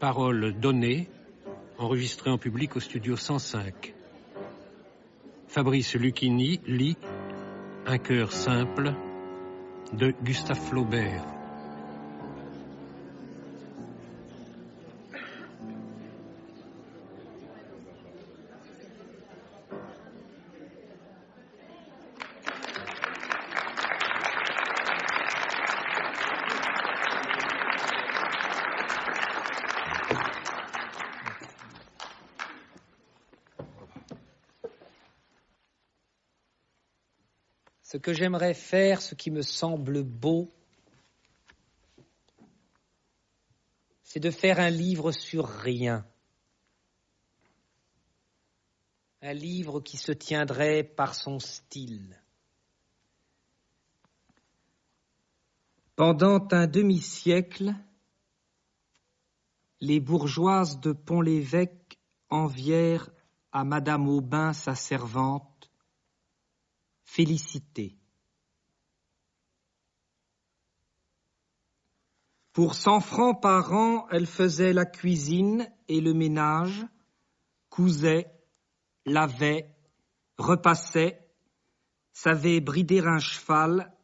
Paroles données, enregistrées en public au studio 105. Fabrice Lucchini lit Un cœur simple de Gustave Flaubert. Ce que j'aimerais faire, ce qui me semble beau, c'est de faire un livre sur rien. Un livre qui se tiendrait par son style. Pendant un demi-siècle, les bourgeoises de Pont-l'Évêque envièrent à Madame Aubin, sa servante, Félicité. Pour 100 francs par an, elle faisait la cuisine et le ménage, cousait, lavait, repassait, savait brider un cheval,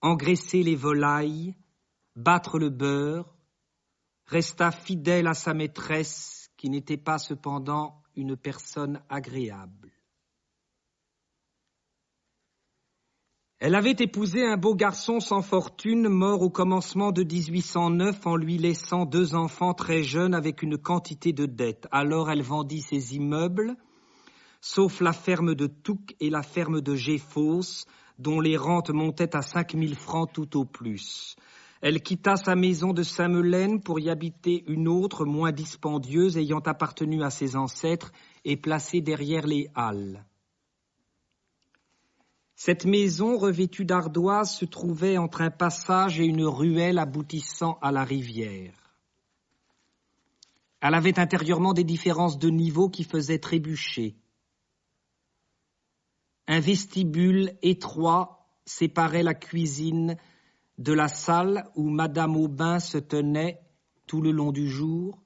engraisser les volailles, battre le beurre, resta fidèle à sa maîtresse qui n'était pas cependant une personne agréable. Elle avait épousé un beau garçon sans fortune, mort au commencement de 1809 en lui laissant 2 enfants très jeunes avec une quantité de dettes. Alors elle vendit ses immeubles, sauf la ferme de Touques et la ferme de Géfos, dont les rentes montaient à 5 000 francs tout au plus. Elle quitta sa maison de Saint-Melaine pour y habiter une autre, moins dispendieuse, ayant appartenu à ses ancêtres et placée derrière les halles. Cette maison, revêtue d'ardoise, se trouvait entre un passage et une ruelle aboutissant à la rivière. Elle avait intérieurement des différences de niveau qui faisaient trébucher. Un vestibule étroit séparait la cuisine de la salle où Madame Aubin se tenait tout le long du jour,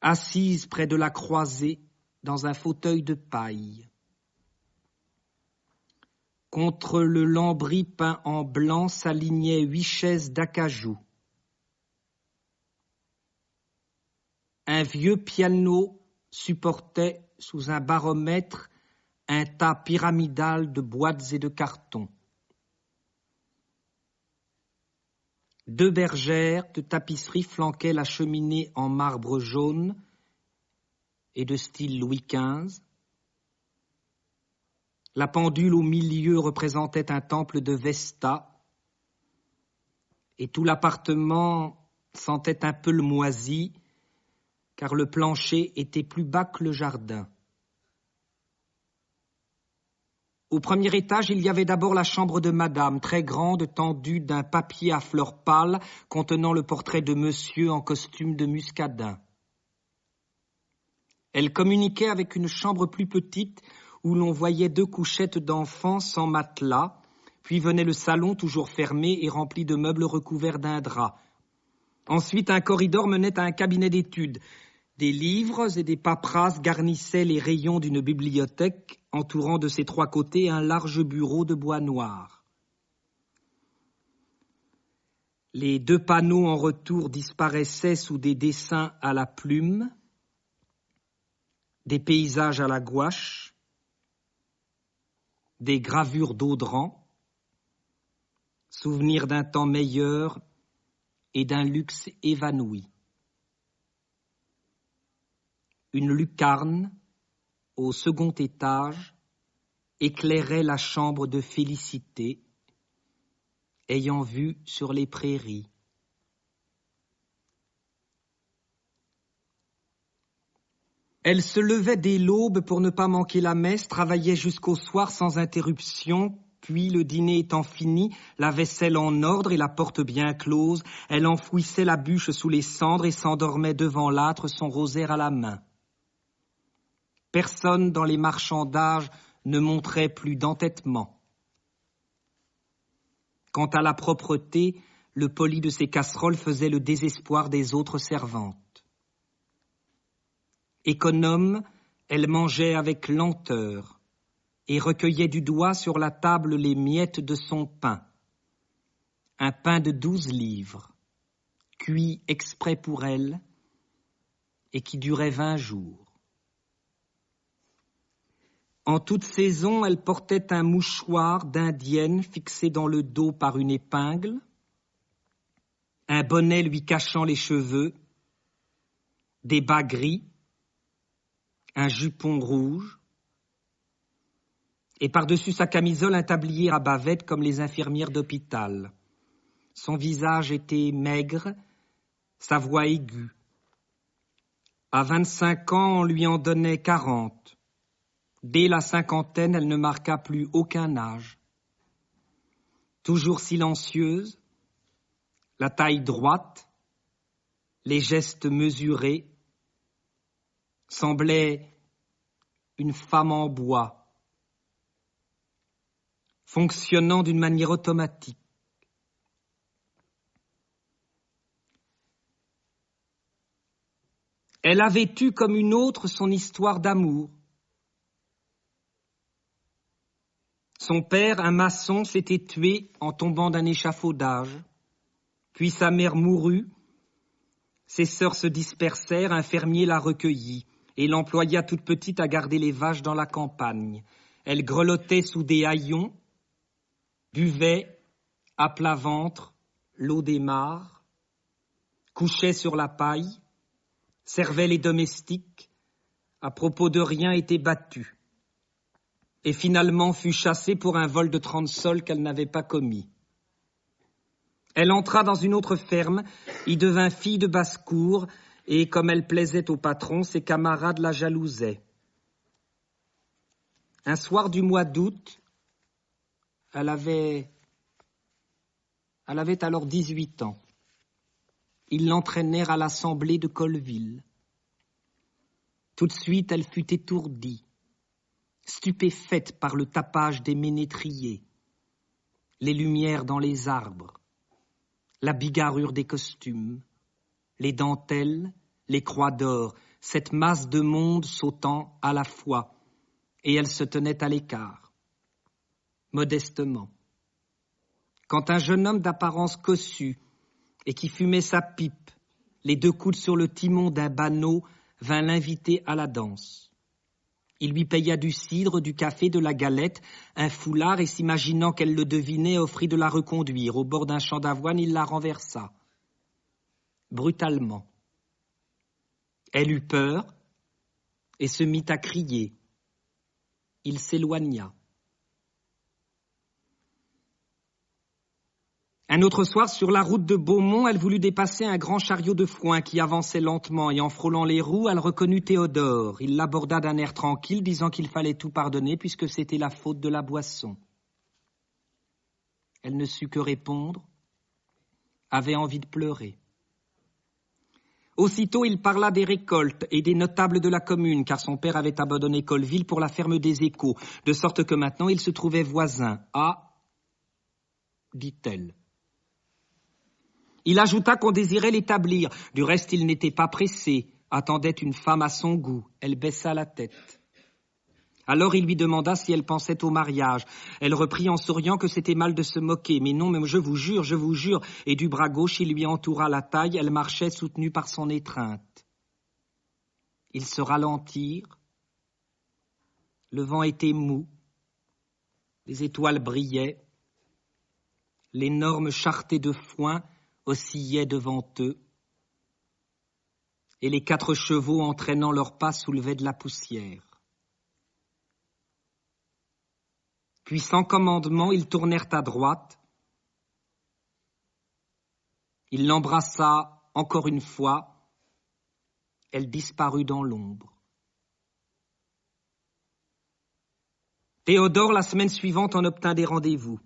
assise près de la croisée dans un fauteuil de paille. Contre le lambris peint en blanc s'alignaient 8 chaises d'acajou. Un vieux piano supportait sous un baromètre un tas pyramidal de boîtes et de cartons. 2 bergères de tapisserie flanquaient la cheminée en marbre jaune et de style Louis XV. La pendule au milieu représentait un temple de Vesta, et tout l'appartement sentait un peu le moisi, car le plancher était plus bas que le jardin. Au premier étage, il y avait d'abord la chambre de Madame, très grande, tendue d'un papier à fleurs pâles contenant le portrait de Monsieur en costume de muscadin. Elle communiquait avec une chambre plus petite où l'on voyait 2 couchettes d'enfants sans matelas, puis venait le salon toujours fermé et rempli de meubles recouverts d'un drap. Ensuite, un corridor menait à un cabinet d'études. Des livres et des paperasses garnissaient les rayons d'une bibliothèque, entourant de ses 3 côtés un large bureau de bois noir. Les 2 panneaux en retour disparaissaient sous des dessins à la plume, des paysages à la gouache, des gravures d'Audran, souvenirs d'un temps meilleur et d'un luxe évanoui. Une lucarne, au second étage, éclairait la chambre de Félicité, ayant vue sur les prairies. Elle se levait dès l'aube pour ne pas manquer la messe, travaillait jusqu'au soir sans interruption, puis, le dîner étant fini, la vaisselle en ordre et la porte bien close, elle enfouissait la bûche sous les cendres et s'endormait devant l'âtre, son rosaire à la main. Personne dans les marchandages ne montrait plus d'entêtement. Quant à la propreté, le poli de ses casseroles faisait le désespoir des autres servantes. Économe, elle mangeait avec lenteur et recueillait du doigt sur la table les miettes de son pain. Un pain de 12 livres, cuit exprès pour elle et qui durait 20 jours. En toute saison, elle portait un mouchoir d'indienne fixé dans le dos par une épingle, un bonnet lui cachant les cheveux, des bas gris, un jupon rouge, et par-dessus sa camisole un tablier à bavette comme les infirmières d'hôpital. Son visage était maigre, sa voix aiguë. À 25 ans, on lui en donnait 40. Dès la cinquantaine, elle ne marqua plus aucun âge. Toujours silencieuse, la taille droite, les gestes mesurés, semblait une femme en bois, fonctionnant d'une manière automatique. Elle avait eu comme une autre son histoire d'amour. Son père, un maçon, s'était tué en tombant d'un échafaudage. Puis sa mère mourut. Ses sœurs se dispersèrent, un fermier la recueillit et l'employa toute petite à garder les vaches dans la campagne. Elle grelottait sous des haillons, buvait à plat ventre l'eau des mares, couchait sur la paille, servait les domestiques, à propos de rien était battue, et finalement fut chassée pour un vol de 30 sols qu'elle n'avait pas commis. Elle entra dans une autre ferme, y devint fille de basse-cour, et comme elle plaisait au patron, ses camarades la jalousaient. Un soir du mois d'août, elle avait alors 18 ans. Ils l'entraînèrent à l'assemblée de Colleville. Tout de suite, elle fut étourdie, stupéfaite par le tapage des ménétriers, les lumières dans les arbres, la bigarrure des costumes, les dentelles, les croix d'or, cette masse de monde sautant à la fois, et elle se tenait à l'écart, modestement. Quand un jeune homme d'apparence cossue et qui fumait sa pipe, les 2 coudes sur le timon d'un banneau, vint l'inviter à la danse. Il lui paya du cidre, du café, de la galette, un foulard, et s'imaginant qu'elle le devinait, offrit de la reconduire. Au bord d'un champ d'avoine, il la renversa, brutalement. Elle eut peur et se mit à crier. Il s'éloigna. Un autre soir, sur la route de Beaumont, elle voulut dépasser un grand chariot de foin qui avançait lentement, et en frôlant les roues, elle reconnut Théodore. Il l'aborda d'un air tranquille, disant qu'il fallait tout pardonner puisque c'était la faute de la boisson. Elle ne sut que répondre, avait envie de pleurer. Aussitôt, il parla des récoltes et des notables de la commune, car son père avait abandonné Colleville pour la ferme des Échos, de sorte que maintenant il se trouvait voisin. « Ah !» dit-elle. Il ajouta qu'on désirait l'établir. Du reste, il n'était pas pressé, attendait une femme à son goût. Elle baissa la tête. Alors il lui demanda si elle pensait au mariage. Elle reprit en souriant que c'était mal de se moquer. Mais non, même je vous jure, et du bras gauche il lui entoura la taille, elle marchait soutenue par son étreinte. Ils se ralentirent. Le vent était mou. Les étoiles brillaient. L'énorme charretée de foin oscillaient devant eux, et les 4 chevaux entraînant leurs pas soulevaient de la poussière. Puis sans commandement, ils tournèrent à droite. Il l'embrassa encore une fois. Elle disparut dans l'ombre. Théodore, la semaine suivante, en obtint des rendez-vous.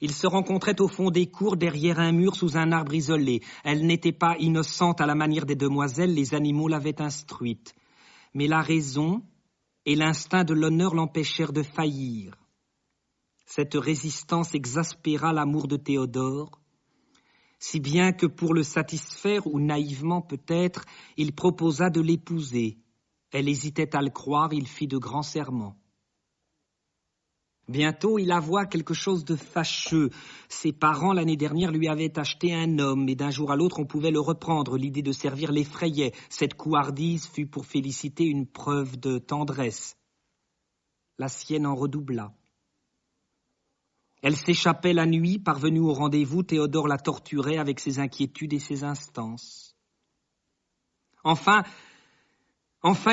Ils se rencontraient au fond des cours, derrière un mur, sous un arbre isolé. Elle n'était pas innocente à la manière des demoiselles, les animaux l'avaient instruite. Mais la raison et l'instinct de l'honneur l'empêchèrent de faillir. Cette résistance exaspéra l'amour de Théodore. si bien que pour le satisfaire, ou naïvement peut-être, il proposa de l'épouser. Elle hésitait à le croire, il fit de grands serments. Bientôt, il avoua quelque chose de fâcheux. Ses parents, l'année dernière, lui avaient acheté un homme, et d'un jour à l'autre, on pouvait le reprendre. L'idée de servir l'effrayait. Cette couardise fut pour Félicité une preuve de tendresse. La sienne en redoubla. Elle s'échappait la nuit, parvenue au rendez-vous, Théodore la torturait avec ses inquiétudes et ses instances. Enfin,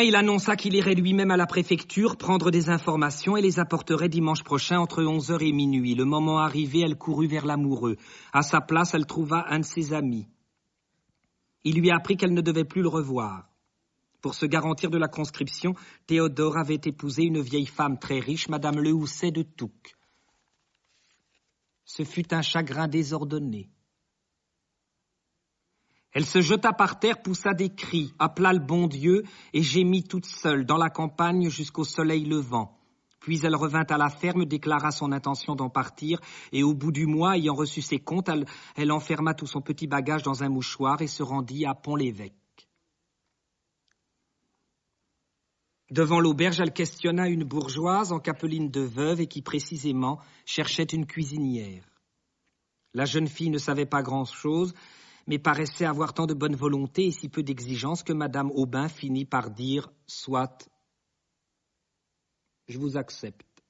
il annonça qu'il irait lui-même à la préfecture prendre des informations et les apporterait dimanche prochain entre 11h et minuit. Le moment arrivé, elle courut vers l'amoureux. À sa place, elle trouva un de ses amis. Il lui apprit qu'elle ne devait plus le revoir. Pour se garantir de la conscription, Théodore avait épousé une vieille femme très riche, Madame Lehousset de Touques. Ce fut un chagrin désordonné. Elle se jeta par terre, poussa des cris, appela le bon Dieu et gémit toute seule dans la campagne jusqu'au soleil levant. Puis elle revint à la ferme, déclara son intention d'en partir et au bout du mois, ayant reçu ses comptes, elle enferma tout son petit bagage dans un mouchoir et se rendit à Pont-l'Évêque. Devant l'auberge, elle questionna une bourgeoise en capeline de veuve et qui précisément cherchait une cuisinière. La jeune fille ne savait pas grand-chose, mais paraissait avoir tant de bonne volonté et si peu d'exigence que Madame Aubin finit par dire « Soit, je vous accepte ».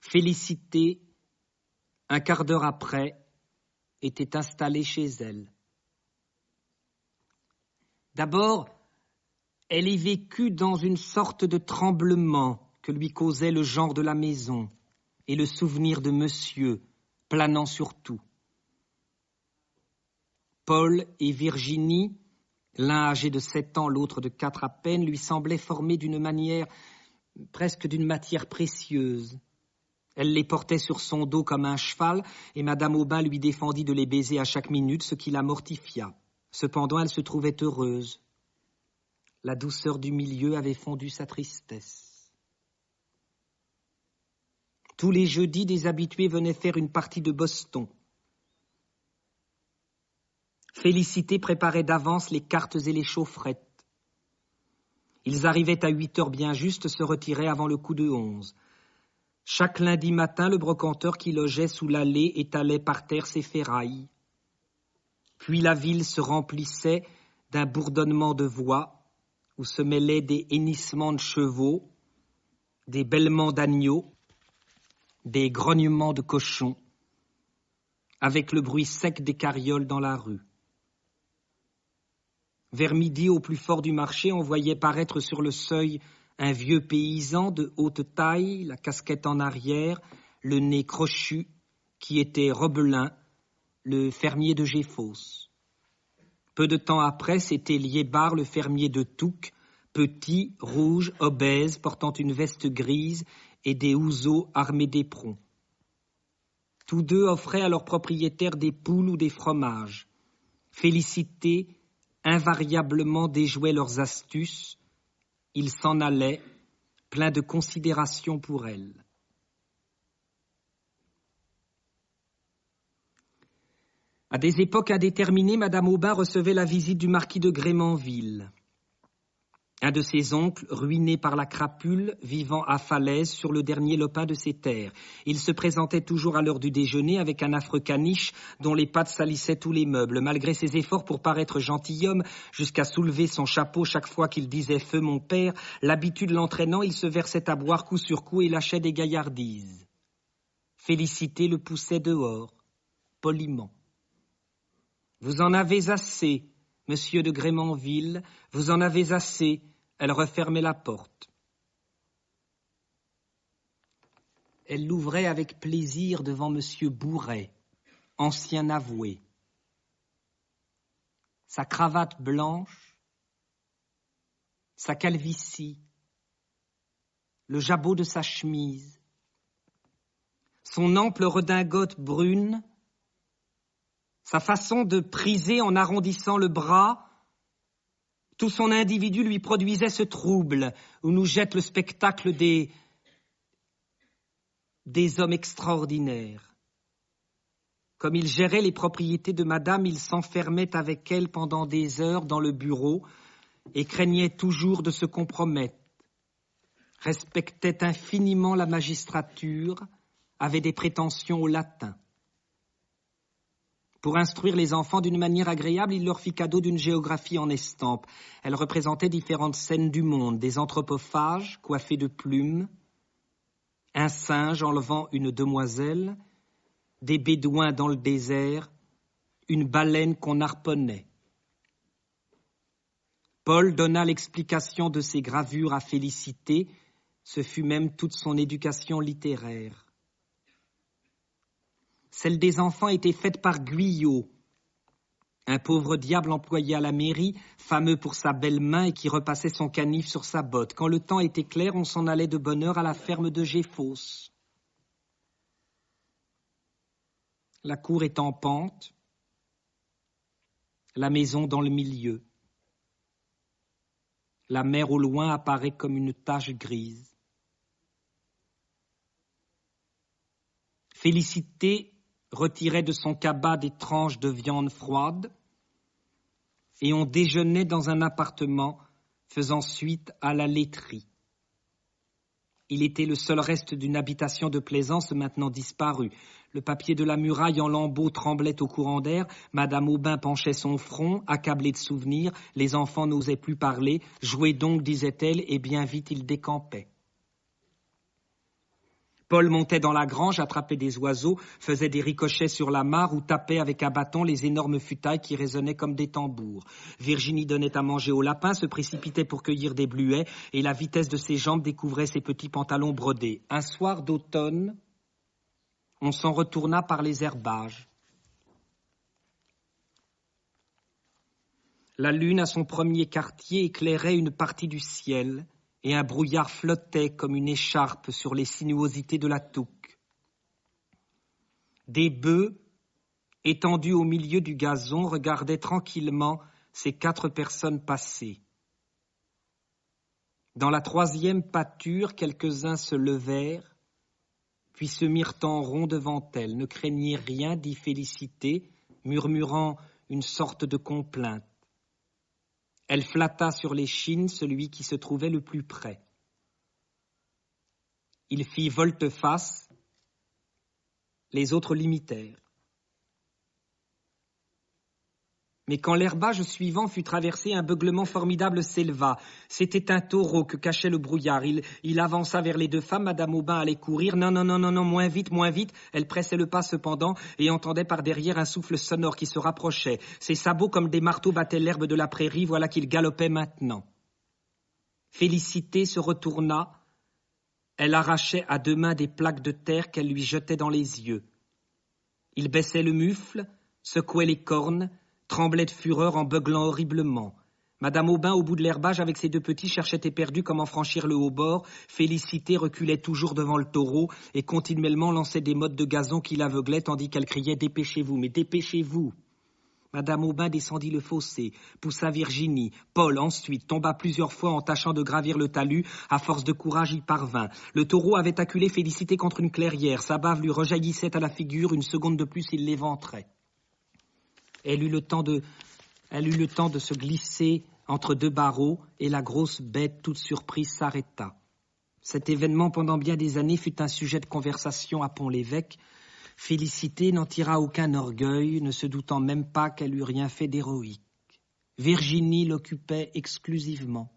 Félicité, un quart d'heure après, était installée chez elle. D'abord, elle y vécut dans une sorte de tremblement que lui causait le genre de la maison et le souvenir de monsieur, planant sur tout. Paul et Virginie, l'un âgé de 7 ans, l'autre de 4 à peine, lui semblaient formés d'une manière, presque d'une matière précieuse. Elle les portait sur son dos comme un cheval, et Madame Aubin lui défendit de les baiser à chaque minute, ce qui la mortifia. Cependant, elle se trouvait heureuse. La douceur du milieu avait fondu sa tristesse. Tous les jeudis, des habitués venaient faire une partie de Boston. Félicité préparait d'avance les cartes et les chaufferettes. Ils arrivaient à 8h bien juste, se retiraient avant le coup de 11. Chaque lundi matin, le brocanteur qui logeait sous l'allée étalait par terre ses ferrailles. Puis la ville se remplissait d'un bourdonnement de voix, où se mêlaient des hennissements de chevaux, des bêlements d'agneaux, des grognements de cochons, avec le bruit sec des carrioles dans la rue. Vers midi, au plus fort du marché, on voyait paraître sur le seuil un vieux paysan de haute taille, la casquette en arrière, le nez crochu, qui était Robelin, le fermier de Géfos. Peu de temps après, c'était Liébar, le fermier de Touques, petit, rouge, obèse, portant une veste grise et des houseaux armés d'éperons. Tous deux offraient à leurs propriétaires des poules ou des fromages. Félicité invariablement déjouait leurs astuces. Ils s'en allaient, pleins de considération pour elle. À des époques indéterminées, Madame Aubin recevait la visite du marquis de Grémanville, un de ses oncles, ruiné par la crapule, vivant à Falaise sur le dernier lopin de ses terres. Il se présentait toujours à l'heure du déjeuner avec un affreux caniche dont les pattes salissaient tous les meubles. Malgré ses efforts pour paraître gentilhomme, jusqu'à soulever son chapeau chaque fois qu'il disait « Feu, mon père », l'habitude l'entraînant, il se versait à boire coup sur coup et lâchait des gaillardises. Félicité le poussait dehors, poliment. « Vous en avez assez, monsieur de Grémanville, vous en avez assez. » Elle refermait la porte. Elle l'ouvrait avec plaisir devant monsieur Bourret, ancien avoué. Sa cravate blanche, sa calvitie, le jabot de sa chemise, son ample redingote brune, sa façon de priser en arrondissant le bras, tout son individu lui produisait ce trouble où nous jette le spectacle des hommes extraordinaires. Comme il gérait les propriétés de madame, il s'enfermait avec elle pendant des heures dans le bureau et craignait toujours de se compromettre, respectait infiniment la magistrature, avait des prétentions au latin. Pour instruire les enfants d'une manière agréable, il leur fit cadeau d'une géographie en estampes. Elle représentait différentes scènes du monde, des anthropophages coiffés de plumes, un singe enlevant une demoiselle, des bédouins dans le désert, une baleine qu'on harponnait. Paul donna l'explication de ces gravures à Félicité, ce fut même toute son éducation littéraire. Celle des enfants était faite par Guyot, un pauvre diable employé à la mairie, fameux pour sa belle main et qui repassait son canif sur sa botte. Quand le temps était clair, on s'en allait de bonne heure à la ferme de Géfos. La cour est en pente, la maison dans le milieu. La mer au loin apparaît comme une tache grise. Félicité retirait de son cabas des tranches de viande froide et on déjeunait dans un appartement faisant suite à la laiterie. Il était le seul reste d'une habitation de plaisance maintenant disparue. Le papier de la muraille en lambeaux tremblait au courant d'air. Madame Aubin penchait son front, accablée de souvenirs. Les enfants n'osaient plus parler. Jouez donc, disait-elle, et bien vite ils décampaient. Paul montait dans la grange, attrapait des oiseaux, faisait des ricochets sur la mare ou tapait avec un bâton les énormes futailles qui résonnaient comme des tambours. Virginie donnait à manger aux lapins, se précipitait pour cueillir des bluets et la vitesse de ses jambes découvrait ses petits pantalons brodés. Un soir d'automne, on s'en retourna par les herbages. La lune à son premier quartier éclairait une partie du ciel et un brouillard flottait comme une écharpe sur les sinuosités de la touque. Des bœufs, étendus au milieu du gazon, regardaient tranquillement ces 4 personnes passer. Dans la 3e pâture, quelques-uns se levèrent, puis se mirent en rond devant elle. Ne craignez rien, dit Félicité, murmurant une sorte de complainte. Elle flatta sur l'échine celui qui se trouvait le plus près. Il fit volte-face, les autres l'imitèrent. Mais quand l'herbage suivant fut traversé, un beuglement formidable s'éleva. C'était un taureau que cachait le brouillard. Il avança vers les 2 femmes. Madame Aubin allait courir. Non, moins vite. Elle pressait le pas cependant et entendait par derrière un souffle sonore qui se rapprochait. Ses sabots comme des marteaux battaient l'herbe de la prairie. Voilà qu'il galopait maintenant. Félicité se retourna. Elle arrachait à 2 mains des plaques de terre qu'elle lui jetait dans les yeux. Il baissait le mufle, secouait les cornes, tremblait de fureur en beuglant horriblement. Madame Aubin, au bout de l'herbage, avec ses 2 petits, cherchait éperdue comment franchir le haut-bord. Félicité reculait toujours devant le taureau et continuellement lançait des mottes de gazon qui l'aveuglaient, tandis qu'elle criait « Dépêchez-vous, mais dépêchez-vous !» Madame Aubin descendit le fossé, poussa Virginie. Paul, ensuite, tomba plusieurs fois en tâchant de gravir le talus. À force de courage, il parvint. Le taureau avait acculé Félicité contre une clairière. Sa bave lui rejaillissait à la figure. Une seconde de plus, il l'éventrait. Elle eut le temps de se glisser entre 2 barreaux et la grosse bête, toute surprise, s'arrêta. Cet événement, pendant bien des années, fut un sujet de conversation à Pont-l'Évêque. Félicité n'en tira aucun orgueil, ne se doutant même pas qu'elle eût rien fait d'héroïque. Virginie l'occupait exclusivement.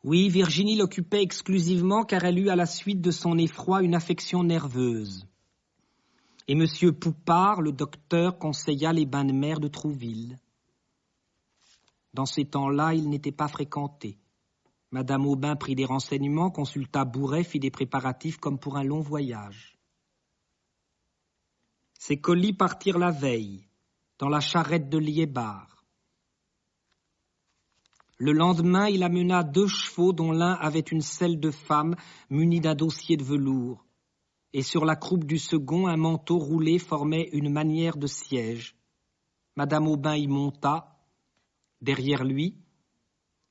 Oui, Virginie l'occupait exclusivement car elle eut à la suite de son effroi une affection nerveuse. Et M. Poupart, le docteur, conseilla les bains de mer de Trouville. Dans ces temps-là, ils n'étaient pas fréquentés. Madame Aubin prit des renseignements, consulta Bouret, fit des préparatifs comme pour un long voyage. Ses colis partirent la veille, dans la charrette de Liébar. Le lendemain, il amena 2 chevaux dont l'un avait une selle de femme munie d'un dossier de velours. Et sur la croupe du second, un manteau roulé formait une manière de siège. Madame Aubin y monta. Derrière lui,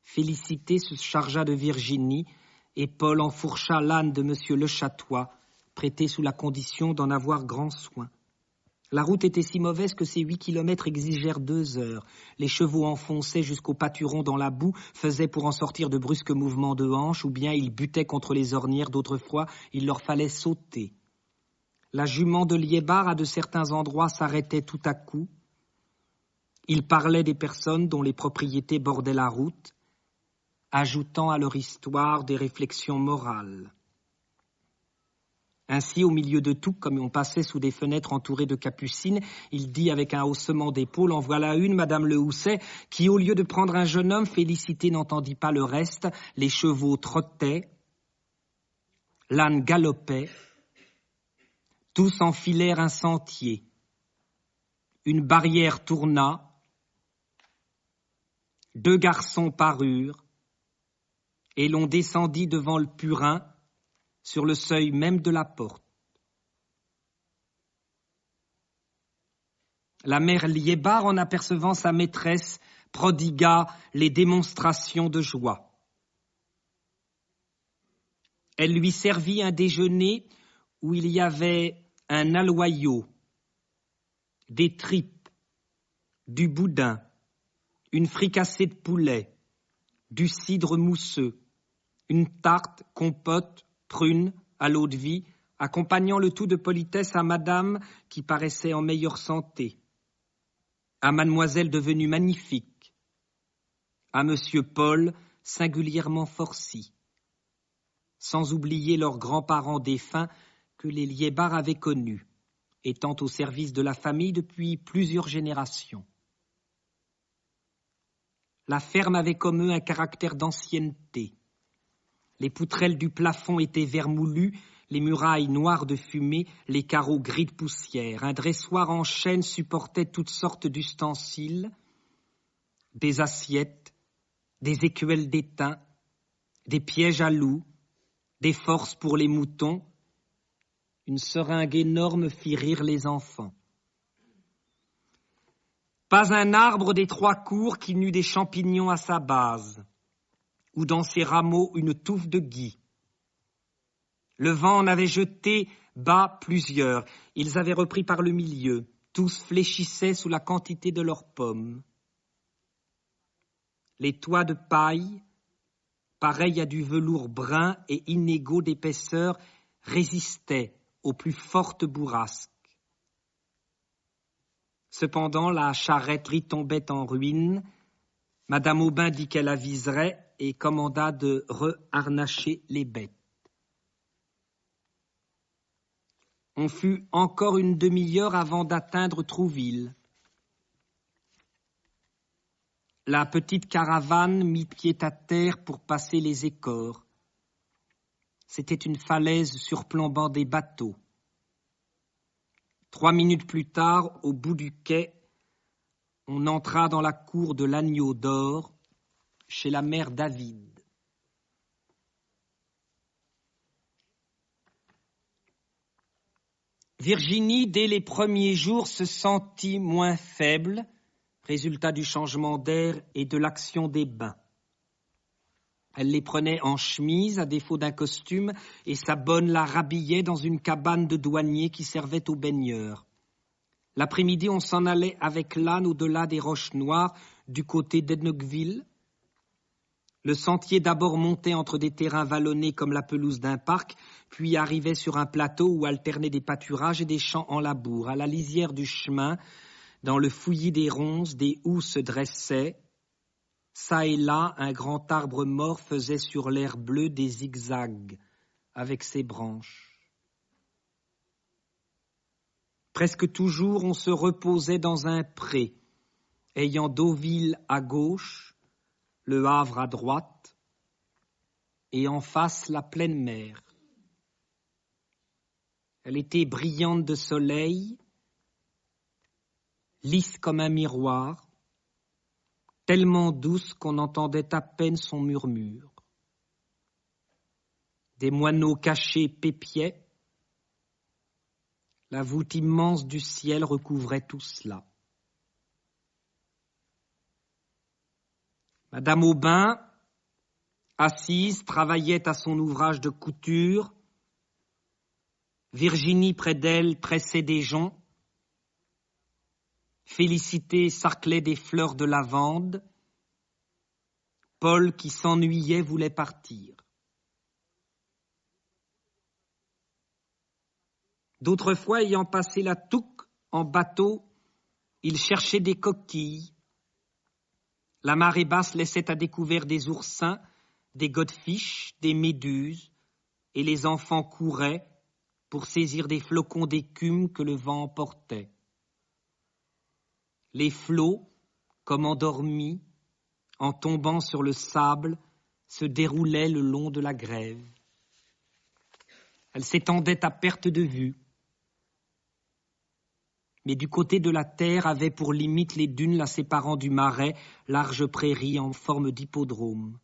Félicité se chargea de Virginie et Paul enfourcha l'âne de Monsieur Le Chatois prêté sous la condition d'en avoir grand soin. La route était si mauvaise que ces 8 kilomètres exigèrent 2 heures. Les chevaux enfonçaient jusqu'au pâturon dans la boue, faisaient pour en sortir de brusques mouvements de hanches, ou bien ils butaient contre les ornières, d'autres fois il leur fallait sauter. La jument de Liébar, à de certains endroits, s'arrêtait tout à coup. Ils parlaient des personnes dont les propriétés bordaient la route, ajoutant à leur histoire des réflexions morales. Ainsi, au milieu de tout, comme on passait sous des fenêtres entourées de capucines, il dit avec un haussement d'épaule, « En voilà une, Madame Le Housset, qui, au lieu de prendre un jeune homme, Félicité n'entendit pas le reste, les chevaux trottaient, l'âne galopait, tous enfilèrent un sentier. Une barrière tourna, 2 garçons parurent, et l'on descendit devant le purin, sur le seuil même de la porte. La mère Liébar, en apercevant sa maîtresse, prodigua les démonstrations de joie. Elle lui servit un déjeuner où il y avait un aloyau, des tripes, du boudin, une fricassée de poulet, du cidre mousseux, une tarte, compote, prune, à l'eau-de-vie, accompagnant le tout de politesse à madame qui paraissait en meilleure santé, à mademoiselle devenue magnifique, à monsieur Paul singulièrement forci, sans oublier leurs grands-parents défunts que les Liébar avaient connus, étant au service de la famille depuis plusieurs générations. La ferme avait comme eux un caractère d'ancienneté. Les poutrelles du plafond étaient vermoulues, les murailles noires de fumée, les carreaux gris de poussière. Un dressoir en chêne supportait toutes sortes d'ustensiles, des assiettes, des écuelles d'étain, des pièges à loups, des forces pour les moutons. Une seringue énorme fit rire les enfants. Pas un arbre des 3 cours qui n'eût des champignons à sa base, ou dans ses rameaux une touffe de gui. Le vent en avait jeté bas plusieurs, ils avaient repris par le milieu, tous fléchissaient sous la quantité de leurs pommes. Les toits de paille, pareils à du velours brun et inégaux d'épaisseur, résistaient aux plus fortes bourrasques. Cependant, la charrette retombait en ruine. Madame Aubin dit qu'elle aviserait et commanda de reharnacher les bêtes. On fut encore une demi-heure avant d'atteindre Trouville. La petite caravane mit pied à terre pour passer les écores. C'était une falaise surplombant des bateaux. 3 minutes plus tard, au bout du quai, on entra dans la cour de l'Agneau d'Or, chez la mère David. Virginie, dès les premiers jours, se sentit moins faible, résultat du changement d'air et de l'action des bains. Elle les prenait en chemise, à défaut d'un costume, et sa bonne la rhabillait dans une cabane de douanier qui servait aux baigneurs. L'après-midi, on s'en allait avec l'âne au-delà des Roches Noires, du côté d'Ednockville. Le sentier d'abord montait entre des terrains vallonnés comme la pelouse d'un parc, puis arrivait sur un plateau où alternaient des pâturages et des champs en labour. À la lisière du chemin, dans le fouillis des ronces, des houx se dressaient. Ça et là, un grand arbre mort faisait sur l'air bleu des zigzags avec ses branches. Presque toujours, on se reposait dans un pré, ayant Deauville à gauche, le Havre à droite, et en face la pleine mer. Elle était brillante de soleil, lisse comme un miroir, tellement douce qu'on entendait à peine son murmure. Des moineaux cachés pépiaient, la voûte immense du ciel recouvrait tout cela. Madame Aubin, assise, travaillait à son ouvrage de couture. Virginie près d'elle pressait des joncs. Félicité sarclait des fleurs de lavande. Paul, qui s'ennuyait, voulait partir. D'autres fois, ayant passé la Touques en bateau, il cherchait des coquilles. La marée basse laissait à découvert des oursins, des godefishes, des méduses, et les enfants couraient pour saisir des flocons d'écume que le vent emportait. Les flots, comme endormis, en tombant sur le sable, se déroulaient le long de la grève. Elle s'étendait à perte de vue. Mais du côté de la terre avaient pour limite les dunes la séparant du marais, large prairie en forme d'hippodrome.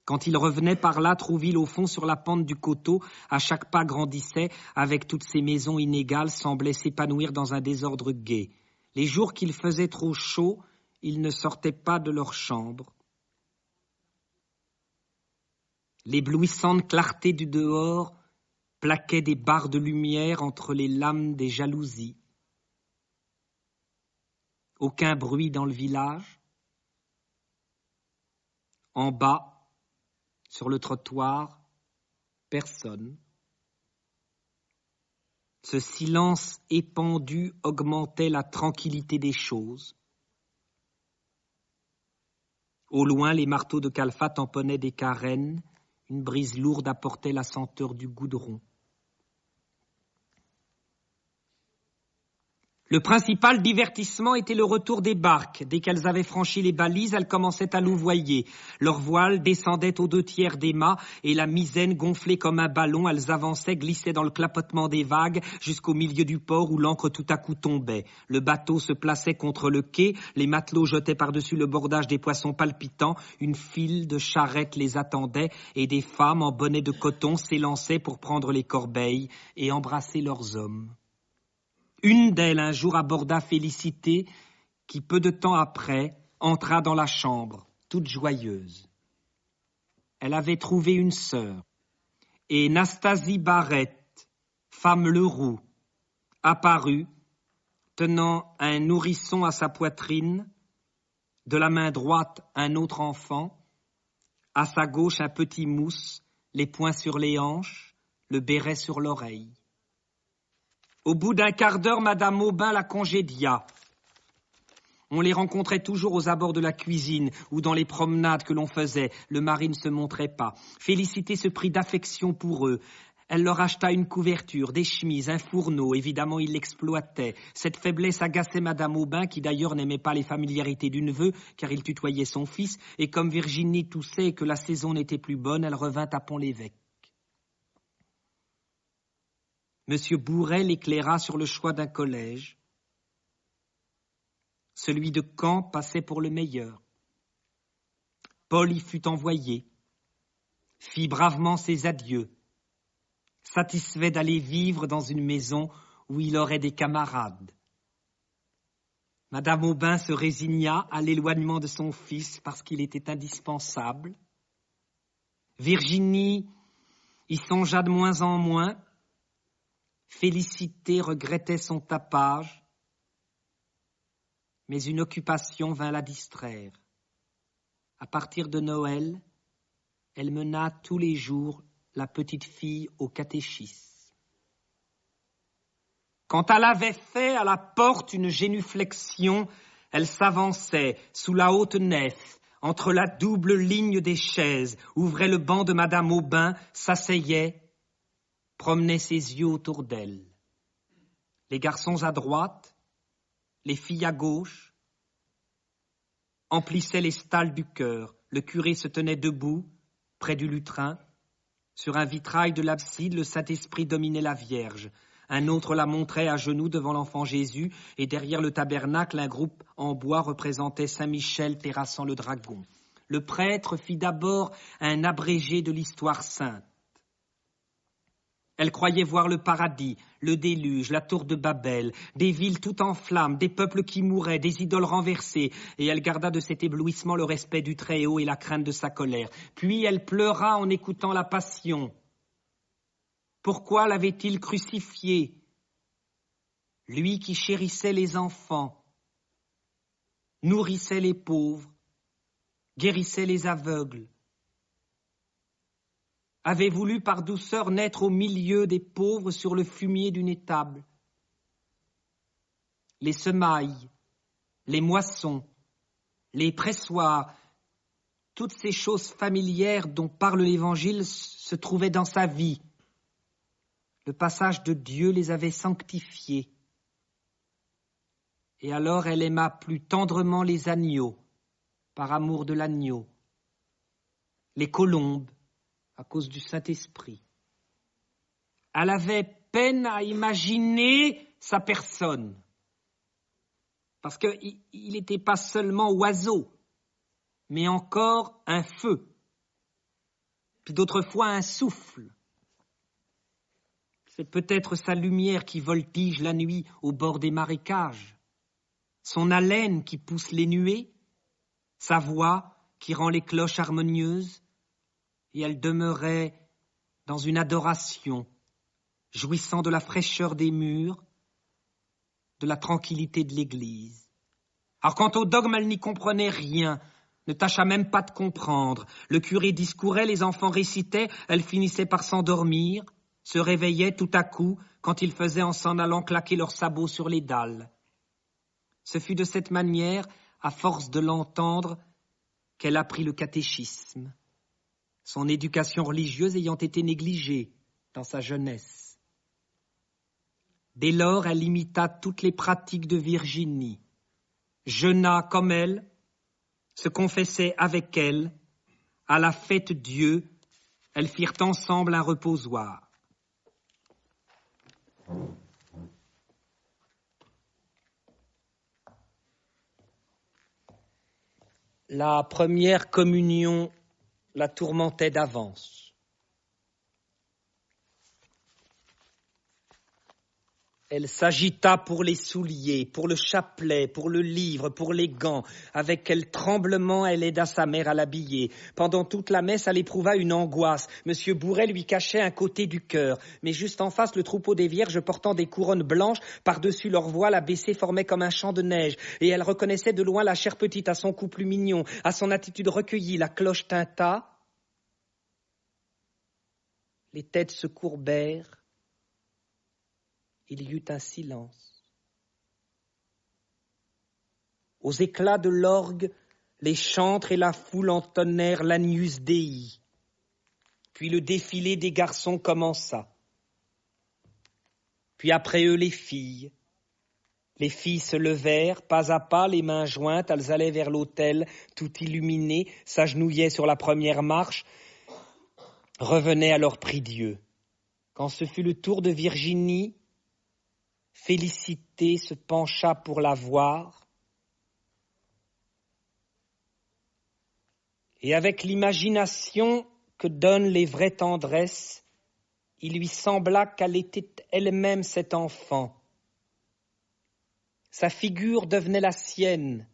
Quand il revenait par là, Trouville au fond sur la pente du coteau, à chaque pas grandissait, avec toutes ces maisons inégales, semblait s'épanouir dans un désordre gai. Les jours qu'il faisait trop chaud, ils ne sortaient pas de leur chambre. L'éblouissante clarté du dehors plaquait des barres de lumière entre les lames des jalousies. Aucun bruit dans le village. En bas, sur le trottoir, personne. Ce silence épandu augmentait la tranquillité des choses. Au loin, les marteaux de Calfa tamponnaient des carènes. Une brise lourde apportait la senteur du goudron. Le principal divertissement était le retour des barques. Dès qu'elles avaient franchi les balises, elles commençaient à louvoyer. Leurs voiles descendaient aux 2/3 des mâts et la misaine, gonflée comme un ballon, elles avançaient, glissaient dans le clapotement des vagues jusqu'au milieu du port où l'ancre tout à coup tombait. Le bateau se plaçait contre le quai, les matelots jetaient par-dessus le bordage des poissons palpitants, une file de charrettes les attendait et des femmes en bonnet de coton s'élançaient pour prendre les corbeilles et embrasser leurs hommes. Une d'elles un jour aborda Félicité, qui peu de temps après entra dans la chambre, toute joyeuse. Elle avait trouvé une sœur, et Nastasie Barrette, femme Leroux, apparut, tenant un nourrisson à sa poitrine, de la main droite un autre enfant, à sa gauche un petit mousse, les poings sur les hanches, le béret sur l'oreille. Au bout d'un quart d'heure, Madame Aubin la congédia. On les rencontrait toujours aux abords de la cuisine ou dans les promenades que l'on faisait. Le mari ne se montrait pas. Félicité se prit d'affection pour eux. Elle leur acheta une couverture, des chemises, un fourneau. Évidemment, il l'exploitait. Cette faiblesse agaçait Madame Aubin, qui d'ailleurs n'aimait pas les familiarités du neveu, car il tutoyait son fils. Et comme Virginie toussait et que la saison n'était plus bonne, elle revint à Pont-l'Évêque. Monsieur Bourret l'éclaira sur le choix d'un collège. Celui de Caen passait pour le meilleur. Paul y fut envoyé, fit bravement ses adieux, satisfait d'aller vivre dans une maison où il aurait des camarades. Madame Aubin se résigna à l'éloignement de son fils parce qu'il était indispensable. Virginie y songea de moins en moins. Félicité regrettait son tapage, mais une occupation vint la distraire. À partir de Noël, elle mena tous les jours la petite fille au catéchisme. Quand elle avait fait à la porte une génuflexion, elle s'avançait sous la haute nef, entre la double ligne des chaises, ouvrait le banc de Madame Aubin, s'asseyait, promenait ses yeux autour d'elle. Les garçons à droite, les filles à gauche, emplissaient les stalles du chœur. Le curé se tenait debout, près du lutrin. Sur un vitrail de l'abside, le Saint-Esprit dominait la Vierge. Un autre la montrait à genoux devant l'enfant Jésus, et derrière le tabernacle, un groupe en bois représentait Saint-Michel terrassant le dragon. Le prêtre fit d'abord un abrégé de l'histoire sainte. Elle croyait voir le paradis, le déluge, la tour de Babel, des villes toutes en flammes, des peuples qui mouraient, des idoles renversées, et elle garda de cet éblouissement le respect du Très-Haut et la crainte de sa colère. Puis elle pleura en écoutant la Passion. Pourquoi l'avait-il crucifié? Lui qui chérissait les enfants, nourrissait les pauvres, guérissait les aveugles, avait voulu par douceur naître au milieu des pauvres sur le fumier d'une étable. Les semailles, les moissons, les pressoirs, toutes ces choses familières dont parle l'Évangile se trouvaient dans sa vie. Le passage de Dieu les avait sanctifiées. Et alors elle aima plus tendrement les agneaux, par amour de l'agneau, les colombes, à cause du Saint-Esprit. Elle avait peine à imaginer sa personne, parce qu'il n'était pas seulement oiseau, mais encore un feu, puis d'autres fois un souffle. C'est peut-être sa lumière qui voltige la nuit au bord des marécages, son haleine qui pousse les nuées, sa voix qui rend les cloches harmonieuses, et elle demeurait dans une adoration, jouissant de la fraîcheur des murs, de la tranquillité de l'église. Alors quant au dogme, elle n'y comprenait rien, ne tâcha même pas de comprendre. Le curé discourait, les enfants récitaient, elle finissait par s'endormir, se réveillait tout à coup quand ils faisaient en s'en allant claquer leurs sabots sur les dalles. Ce fut de cette manière, à force de l'entendre, qu'elle apprit le catéchisme, son éducation religieuse ayant été négligée dans sa jeunesse. Dès lors, elle imita toutes les pratiques de Virginie, jeûna comme elle, se confessait avec elle, à la fête Dieu, elles firent ensemble un reposoir. La première communion la tourmentait d'avance. Elle s'agita pour les souliers, pour le chapelet, pour le livre, pour les gants. Avec quel tremblement elle aida sa mère à l'habiller. Pendant toute la messe, elle éprouva une angoisse. Monsieur Bourret lui cachait un côté du cœur. Mais juste en face, le troupeau des vierges portant des couronnes blanches, par-dessus leur voile abaissée, formait comme un champ de neige. Et elle reconnaissait de loin la chère petite à son cou plus mignon, à son attitude recueillie. La cloche tinta. Les têtes se courbèrent. Il y eut un silence. Aux éclats de l'orgue, les chantres et la foule entonnèrent l'Agnus Dei. Puis le défilé des garçons commença. Puis après eux les filles. Les filles se levèrent, pas à pas, les mains jointes, elles allaient vers l'autel, tout illuminées, s'agenouillaient sur la première marche, revenaient alors prie Dieu. Quand ce fut le tour de Virginie, Félicité se pencha pour la voir, et avec l'imagination que donnent les vraies tendresses, il lui sembla qu'elle était elle-même cet enfant. Sa figure devenait la sienne,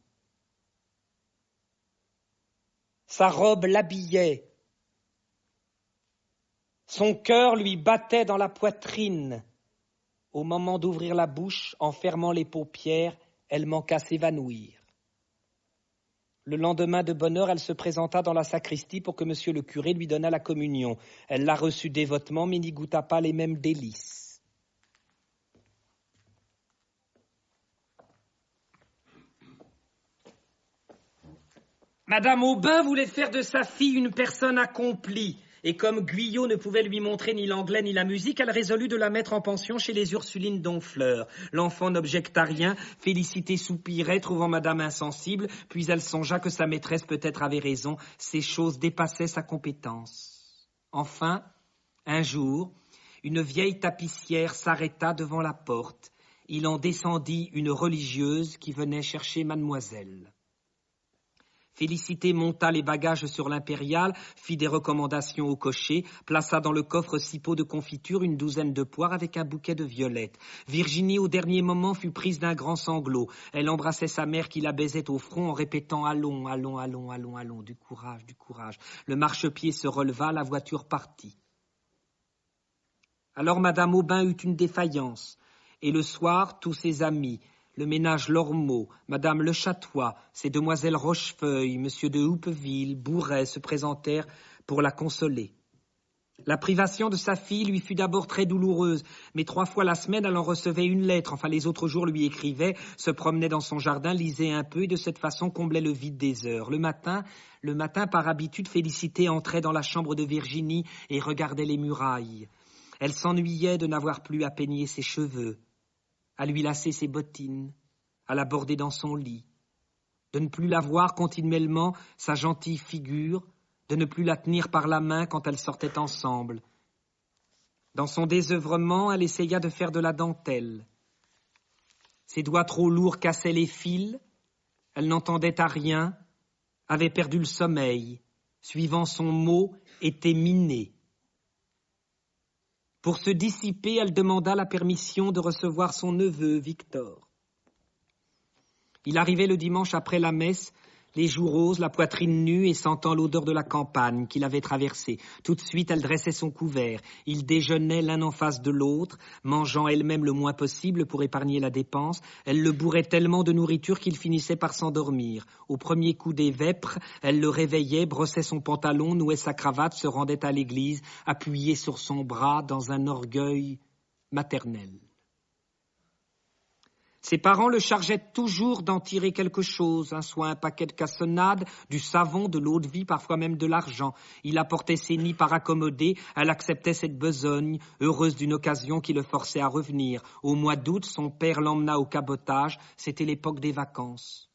sa robe l'habillait, son cœur lui battait dans la poitrine. Au moment d'ouvrir la bouche, en fermant les paupières, elle manqua s'évanouir. Le lendemain de bonne heure, elle se présenta dans la sacristie pour que monsieur le curé lui donnât la communion. Elle la reçut dévotement, mais n'y goûta pas les mêmes délices. Madame Aubin voulait faire de sa fille une personne accomplie. Et comme Guyot ne pouvait lui montrer ni l'anglais ni la musique, elle résolut de la mettre en pension chez les Ursulines d'Honfleur. L'enfant n'objecta rien, Félicité soupirait, trouvant madame insensible, puis elle songea que sa maîtresse peut-être avait raison, ces choses dépassaient sa compétence. Enfin, un jour, une vieille tapissière s'arrêta devant la porte. Il en descendit une religieuse qui venait chercher mademoiselle. Félicité monta les bagages sur l'impériale, fit des recommandations au cocher, plaça dans le coffre 6 pots de confiture, une douzaine de poires avec un bouquet de violettes. Virginie, au dernier moment, fut prise d'un grand sanglot. Elle embrassait sa mère qui la baisait au front en répétant « Allons, allons, allons, allons, allons, du courage, du courage ». Le marchepied se releva, la voiture partit. Alors Madame Aubin eut une défaillance, et le soir, tous ses amis, le ménage Lormeau, Madame Le Chatois, ces demoiselles Rochefeuille, Monsieur de Houppeville, Bourret se présentèrent pour la consoler. La privation de sa fille lui fut d'abord très douloureuse, mais 3 fois la semaine elle en recevait une lettre, enfin les autres jours lui écrivait, se promenait dans son jardin, lisait un peu et de cette façon comblait le vide des heures. Le matin, par habitude, Félicité entrait dans la chambre de Virginie et regardait les murailles. Elle s'ennuyait de n'avoir plus à peigner ses cheveux, à lui lasser ses bottines, à la border dans son lit, de ne plus la voir continuellement, sa gentille figure, de ne plus la tenir par la main quand elles sortaient ensemble. Dans son désœuvrement, elle essaya de faire de la dentelle. Ses doigts trop lourds cassaient les fils, elle n'entendait à rien, avait perdu le sommeil, suivant son mot, était minée. Pour se dissiper, elle demanda la permission de recevoir son neveu, Victor. Il arrivait le dimanche après la messe, les joues roses, la poitrine nue et sentant l'odeur de la campagne qu'il avait traversée. Tout de suite, elle dressait son couvert. Ils déjeunaient l'un en face de l'autre, mangeant elle-même le moins possible pour épargner la dépense. Elle le bourrait tellement de nourriture qu'il finissait par s'endormir. Au premier coup des vêpres, elle le réveillait, brossait son pantalon, nouait sa cravate, se rendait à l'église, appuyée sur son bras dans un orgueil maternel. Ses parents le chargeaient toujours d'en tirer quelque chose, soit un paquet de cassonade, du savon, de l'eau de vie, parfois même de l'argent. Il apportait ses nids par accommodé, elle acceptait cette besogne, heureuse d'une occasion qui le forçait à revenir. Au mois d'août, son père l'emmena au cabotage, c'était l'époque des vacances.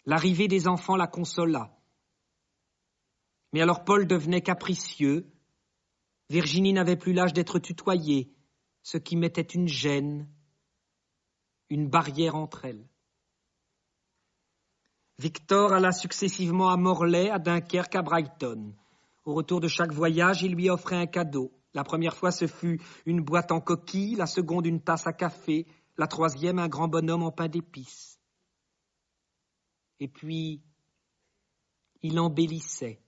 L'arrivée des enfants la consola. Mais alors Paul devenait capricieux, Virginie n'avait plus l'âge d'être tutoyée, ce qui mettait une gêne, une barrière entre elles. Victor alla successivement à Morlaix, à Dunkerque, à Brighton. Au retour de chaque voyage, il lui offrait un cadeau. La première fois, ce fut une boîte en coquille, la seconde, une tasse à café, la troisième, un grand bonhomme en pain d'épices. Et puis, il embellissait.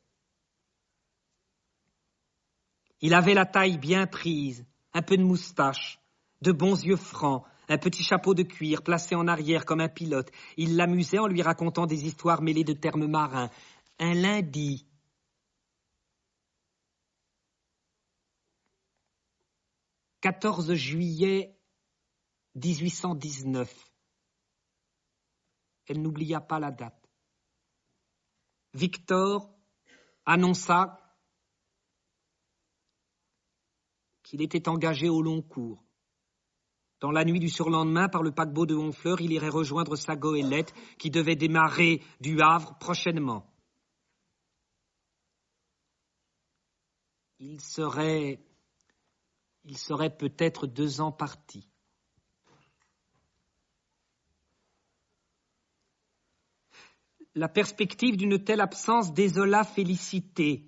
Il avait la taille bien prise, un peu de moustache, de bons yeux francs, un petit chapeau de cuir placé en arrière comme un pilote. Il l'amusait en lui racontant des histoires mêlées de termes marins. Un lundi, « 14 juillet 1819. Elle n'oublia pas la date. Victor annonça qu'il était engagé au long cours. Dans la nuit du surlendemain, par le paquebot de Honfleur, il irait rejoindre sa goélette qui devait démarrer du Havre prochainement. Il serait peut-être 2 ans parti. La perspective d'une telle absence désola Félicité.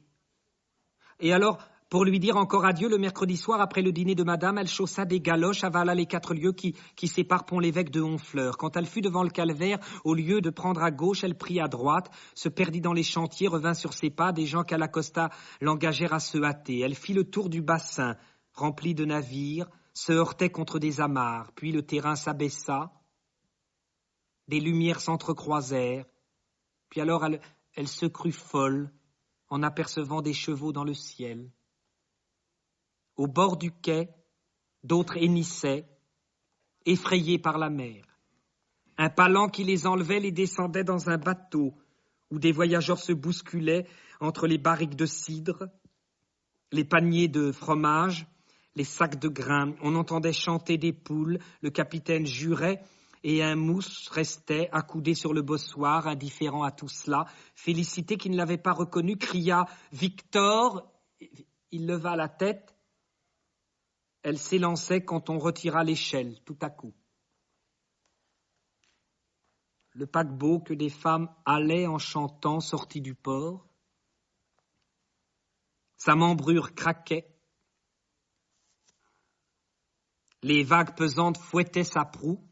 Et alors, pour lui dire encore adieu, le mercredi soir, après le dîner de madame, elle chaussa des galoches, avala les 4 lieues qui séparent Pont-l'Évêque de Honfleur. Quand elle fut devant le calvaire, au lieu de prendre à gauche, elle prit à droite, se perdit dans les chantiers, revint sur ses pas, des gens qu'elle accosta l'engagèrent à se hâter. Elle fit le tour du bassin, rempli de navires, se heurtait contre des amarres, puis le terrain s'abaissa, des lumières s'entrecroisèrent, puis alors elle se crut folle en apercevant des chevaux dans le ciel. Au bord du quai, d'autres hennissaient, effrayés par la mer. Un palan qui les enlevait les descendait dans un bateau où des voyageurs se bousculaient entre les barriques de cidre, les paniers de fromage, les sacs de grains. On entendait chanter des poules, le capitaine jurait et un mousse restait accoudé sur le bossoir, indifférent à tout cela. Félicité, qui ne l'avait pas reconnu, cria « Victor !» Il leva la tête. Elle s'élançait quand on retira l'échelle, tout à coup. Le paquebot que des femmes halaient en chantant sortit du port. Sa membrure craquait. Les vagues pesantes fouettaient sa proue.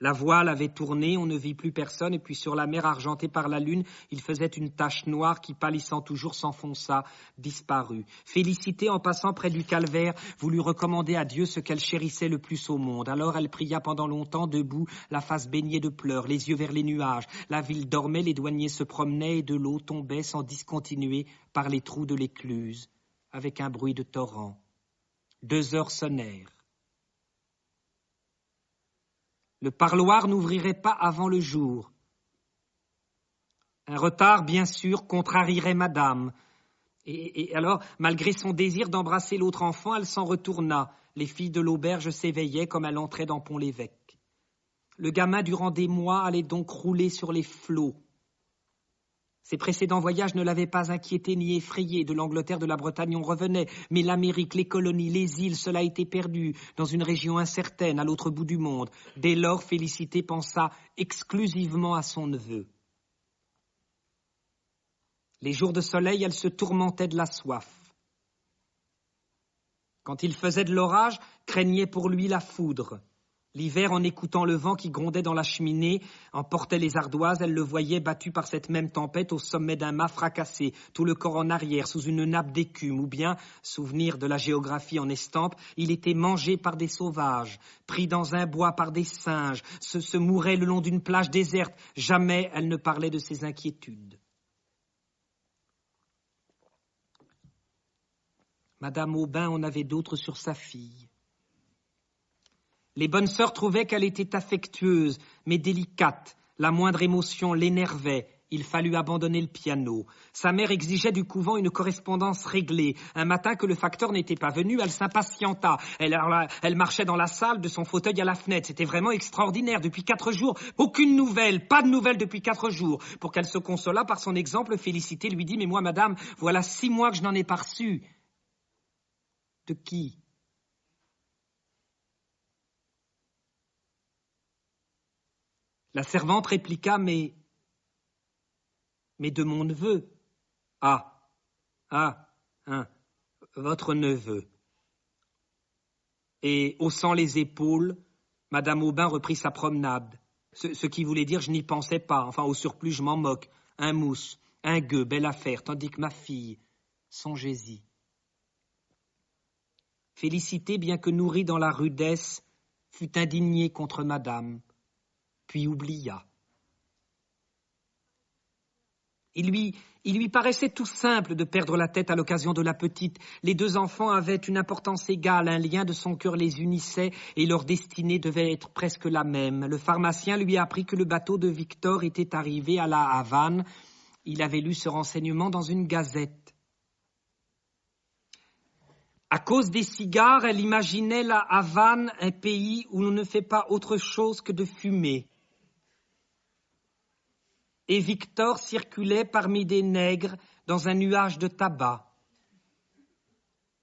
La voile avait tourné, on ne vit plus personne, et puis sur la mer argentée par la lune, il faisait une tache noire qui, pâlissant toujours, s'enfonça, disparut. Félicité, en passant près du calvaire, voulut recommander à Dieu ce qu'elle chérissait le plus au monde. Alors elle pria pendant longtemps, debout, la face baignée de pleurs, les yeux vers les nuages. La ville dormait, les douaniers se promenaient, et de l'eau tombait sans discontinuer par les trous de l'écluse, avec un bruit de torrent. 2 heures sonnèrent. Le parloir n'ouvrirait pas avant le jour. Un retard, bien sûr, contrarierait madame. Et alors, malgré son désir d'embrasser l'autre enfant, elle s'en retourna. Les filles de l'auberge s'éveillaient comme elle entrait dans Pont-l'Évêque. Le gamin, durant des mois, allait donc rouler sur les flots. Ses précédents voyages ne l'avaient pas inquiété ni effrayé. De l'Angleterre, de la Bretagne, on revenait. Mais l'Amérique, les colonies, les îles, cela était perdu, dans une région incertaine, à l'autre bout du monde. Dès lors, Félicité pensa exclusivement à son neveu. Les jours de soleil, elle se tourmentait de la soif. Quand il faisait de l'orage, craignait pour lui la foudre. L'hiver, en écoutant le vent qui grondait dans la cheminée, emportait les ardoises, elle le voyait battu par cette même tempête au sommet d'un mât fracassé, tout le corps en arrière, sous une nappe d'écume, ou bien, souvenir de la géographie en estampe, il était mangé par des sauvages, pris dans un bois par des singes, se mourait le long d'une plage déserte. Jamais elle ne parlait de ses inquiétudes. Madame Aubin en avait d'autres sur sa fille. Les bonnes sœurs trouvaient qu'elle était affectueuse, mais délicate. La moindre émotion l'énervait. Il fallut abandonner le piano. Sa mère exigeait du couvent une correspondance réglée. Un matin que le facteur n'était pas venu, elle s'impatienta. Elle marchait dans la salle, de son fauteuil à la fenêtre. C'était vraiment extraordinaire. Depuis 4 jours, aucune nouvelle, pas de nouvelles depuis 4 jours. Pour qu'elle se consolât par son exemple, Félicité lui dit « Mais moi, madame, voilà 6 mois que je n'en ai pas reçu. » De qui ? La servante répliqua, mais de mon neveu. Votre neveu. Et, haussant les épaules, Madame Aubin reprit sa promenade. Ce qui voulait dire, je n'y pensais pas, enfin au surplus, je m'en moque. Un mousse, un gueux, belle affaire, tandis que ma fille, songez-y. Félicité, bien que nourrie dans la rudesse, fut indignée contre Madame, puis oublia. Il lui paraissait tout simple de perdre la tête à l'occasion de la petite. Les 2 enfants avaient une importance égale, un lien de son cœur les unissait et leur destinée devait être presque la même. Le pharmacien lui apprit que le bateau de Victor était arrivé à la Havane. Il avait lu ce renseignement dans une gazette. À cause des cigares, elle imaginait la Havane un pays où l'on ne fait pas autre chose que de fumer. Et Victor circulait parmi des nègres dans un nuage de tabac.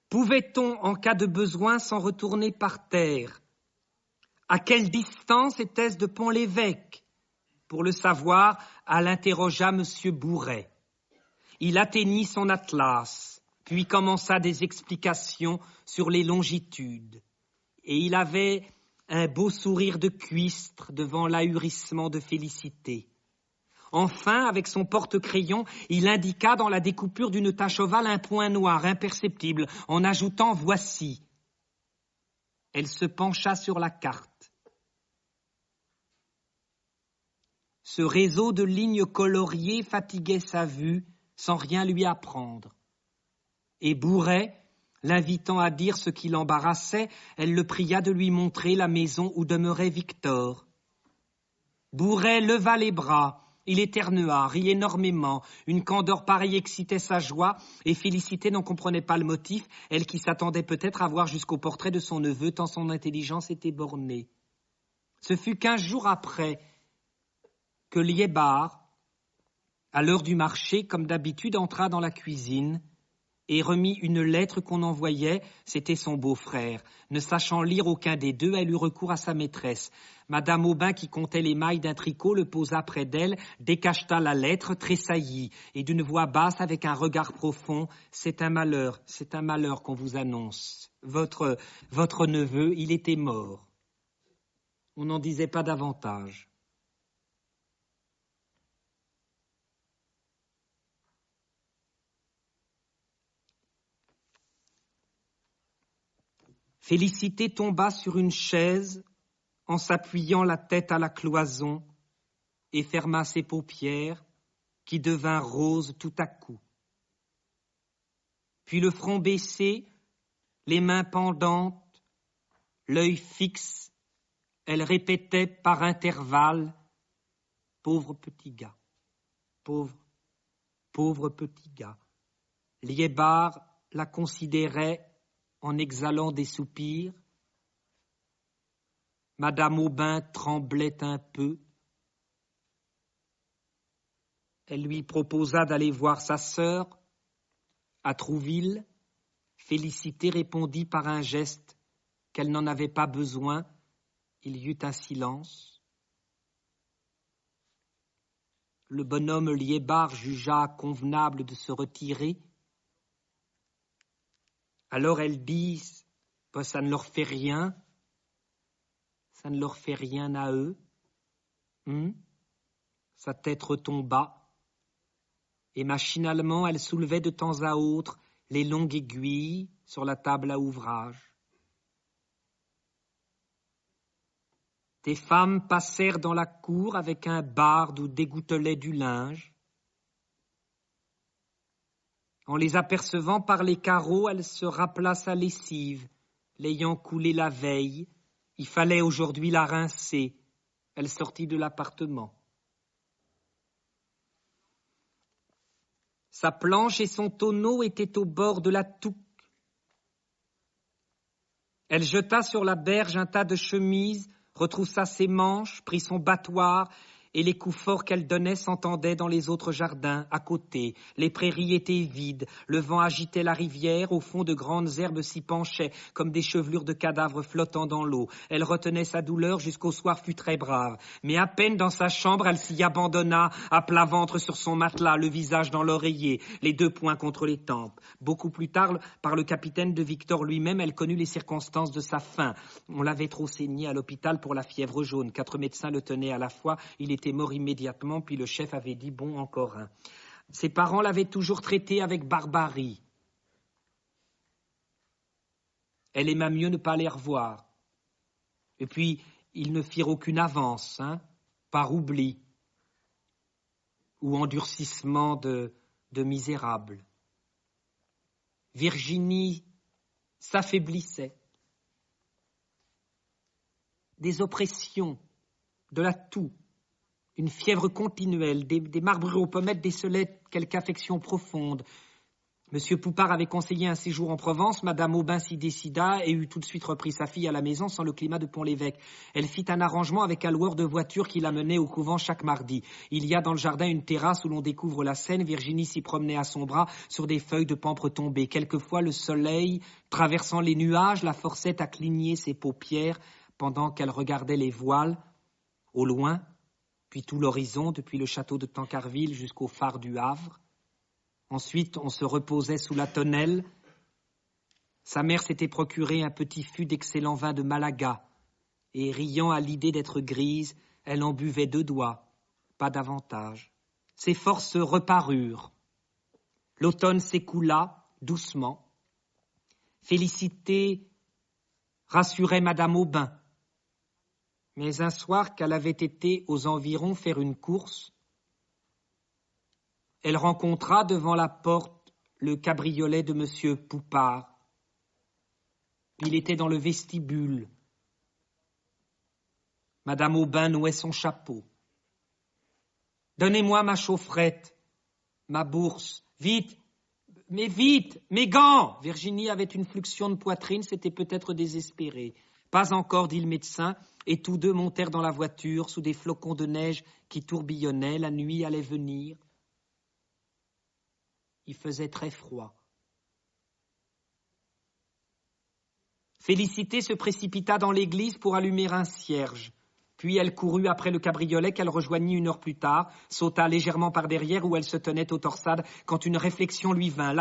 Pouvait-on, en cas de besoin, s'en retourner par terre? À quelle distance était-ce de Pont-l'Évêque? Pour le savoir, elle interrogea M. Bourret. Il atteignit son atlas, puis commença des explications sur les longitudes. Et il avait un beau sourire de cuistre devant l'ahurissement de Félicité. Enfin, avec son porte-crayon, il indiqua dans la découpure d'une tache ovale un point noir imperceptible, en ajoutant « Voici ». Elle se pencha sur la carte. Ce réseau de lignes coloriées fatiguait sa vue sans rien lui apprendre. Et Bourret, l'invitant à dire ce qui l'embarrassait, elle le pria de lui montrer la maison où demeurait Victor. Bourret leva les bras. Il éternua, rit énormément. Une candeur pareille excitait sa joie, et Félicité n'en comprenait pas le motif, elle qui s'attendait peut-être à voir jusqu'au portrait de son neveu, tant son intelligence était bornée. Ce fut 15 jours après que Liébar, à l'heure du marché, comme d'habitude, entra dans la cuisine et remit une lettre qu'on envoyait, c'était son beau-frère. Ne sachant lire aucun des deux, elle eut recours à sa maîtresse. Madame Aubin, qui comptait les mailles d'un tricot, le posa près d'elle, décacheta la lettre, tressaillit, et d'une voix basse, avec un regard profond, « C'est un malheur qu'on vous annonce. Votre neveu, il était mort. » On n'en disait pas davantage. Félicité tomba sur une chaise en s'appuyant la tête à la cloison et ferma ses paupières qui devinrent roses tout à coup. Puis le front baissé, les mains pendantes, l'œil fixe, elle répétait par intervalles « Pauvre petit gars, pauvre petit gars ». Liébar la considérait en exhalant des soupirs. Madame Aubin tremblait un peu. Elle lui proposa d'aller voir sa sœur à Trouville. Félicité répondit par un geste qu'elle n'en avait pas besoin. Il y eut un silence. Le bonhomme Liébar jugea convenable de se retirer. Alors elle dit, ça ne leur fait rien, ça ne leur fait rien à eux. Sa tête retomba, et machinalement elle soulevait de temps à autre les longues aiguilles sur la table à ouvrage. Des femmes passèrent dans la cour avec un barde où dégouttelait du linge. En les apercevant par les carreaux, elle se rappela sa lessive, l'ayant coulée la veille. Il fallait aujourd'hui la rincer. Elle sortit de l'appartement. Sa planche et son tonneau étaient au bord de la touque. Elle jeta sur la berge un tas de chemises, retroussa ses manches, prit son battoir, et les coups forts qu'elle donnait s'entendaient dans les autres jardins, à côté. Les prairies étaient vides, le vent agitait la rivière, au fond de grandes herbes s'y penchaient, comme des chevelures de cadavres flottant dans l'eau. Elle retenait sa douleur jusqu'au soir fut très brave. Mais à peine dans sa chambre, elle s'y abandonna, à plat ventre sur son matelas, le visage dans l'oreiller, les deux poings contre les tempes. Beaucoup plus tard, par le capitaine de Victor lui-même, elle connut les circonstances de sa fin. On l'avait trop saigné à l'hôpital pour la fièvre jaune. 4 médecins le tenaient à la fois. Il était mort immédiatement, puis le chef avait dit « bon, encore un ». Ses parents l'avaient toujours traité avec barbarie. Elle aima mieux ne pas les revoir. Et puis, ils ne firent aucune avance, par oubli ou endurcissement de misérables. Virginie s'affaiblissait. Des oppressions, de la toux, une fièvre continuelle, des marbrures aux pommettes décelaient quelque affection profonde. Monsieur Poupart avait conseillé un séjour en Provence, Madame Aubin s'y décida et eut tout de suite repris sa fille à la maison sans le climat de Pont-l'Évêque. Elle fit un arrangement avec un loueur de voitures qui la menait au couvent chaque mardi. Il y a dans le jardin une terrasse où l'on découvre la Seine. Virginie s'y promenait à son bras sur des feuilles de pampre tombées. Quelquefois, le soleil, traversant les nuages, la forçait à cligner ses paupières pendant qu'elle regardait les voiles. Au loin, puis tout l'horizon, depuis le château de Tancarville jusqu'au phare du Havre. Ensuite, on se reposait sous la tonnelle. Sa mère s'était procuré un petit fût d'excellent vin de Malaga, et riant à l'idée d'être grise, elle en buvait 2 doigts, pas davantage. Ses forces reparurent. L'automne s'écoula, doucement. Félicité rassurait Madame Aubin. Mais un soir qu'elle avait été aux environs faire une course, elle rencontra devant la porte le cabriolet de Monsieur Poupart. Il était dans le vestibule. Madame Aubin nouait son chapeau. « Donnez-moi ma chaufferette, ma bourse, vite, mais vite, mes gants !» Virginie avait une fluxion de poitrine, c'était peut-être désespéré. « Pas encore, dit le médecin, et tous deux montèrent dans la voiture sous des flocons de neige qui tourbillonnaient. La nuit allait venir. Il faisait très froid. Félicité se précipita dans l'église pour allumer un cierge. Puis elle courut après le cabriolet qu'elle rejoignit 1 heure plus tard, sauta légèrement par derrière où elle se tenait aux torsades quand une réflexion lui vint.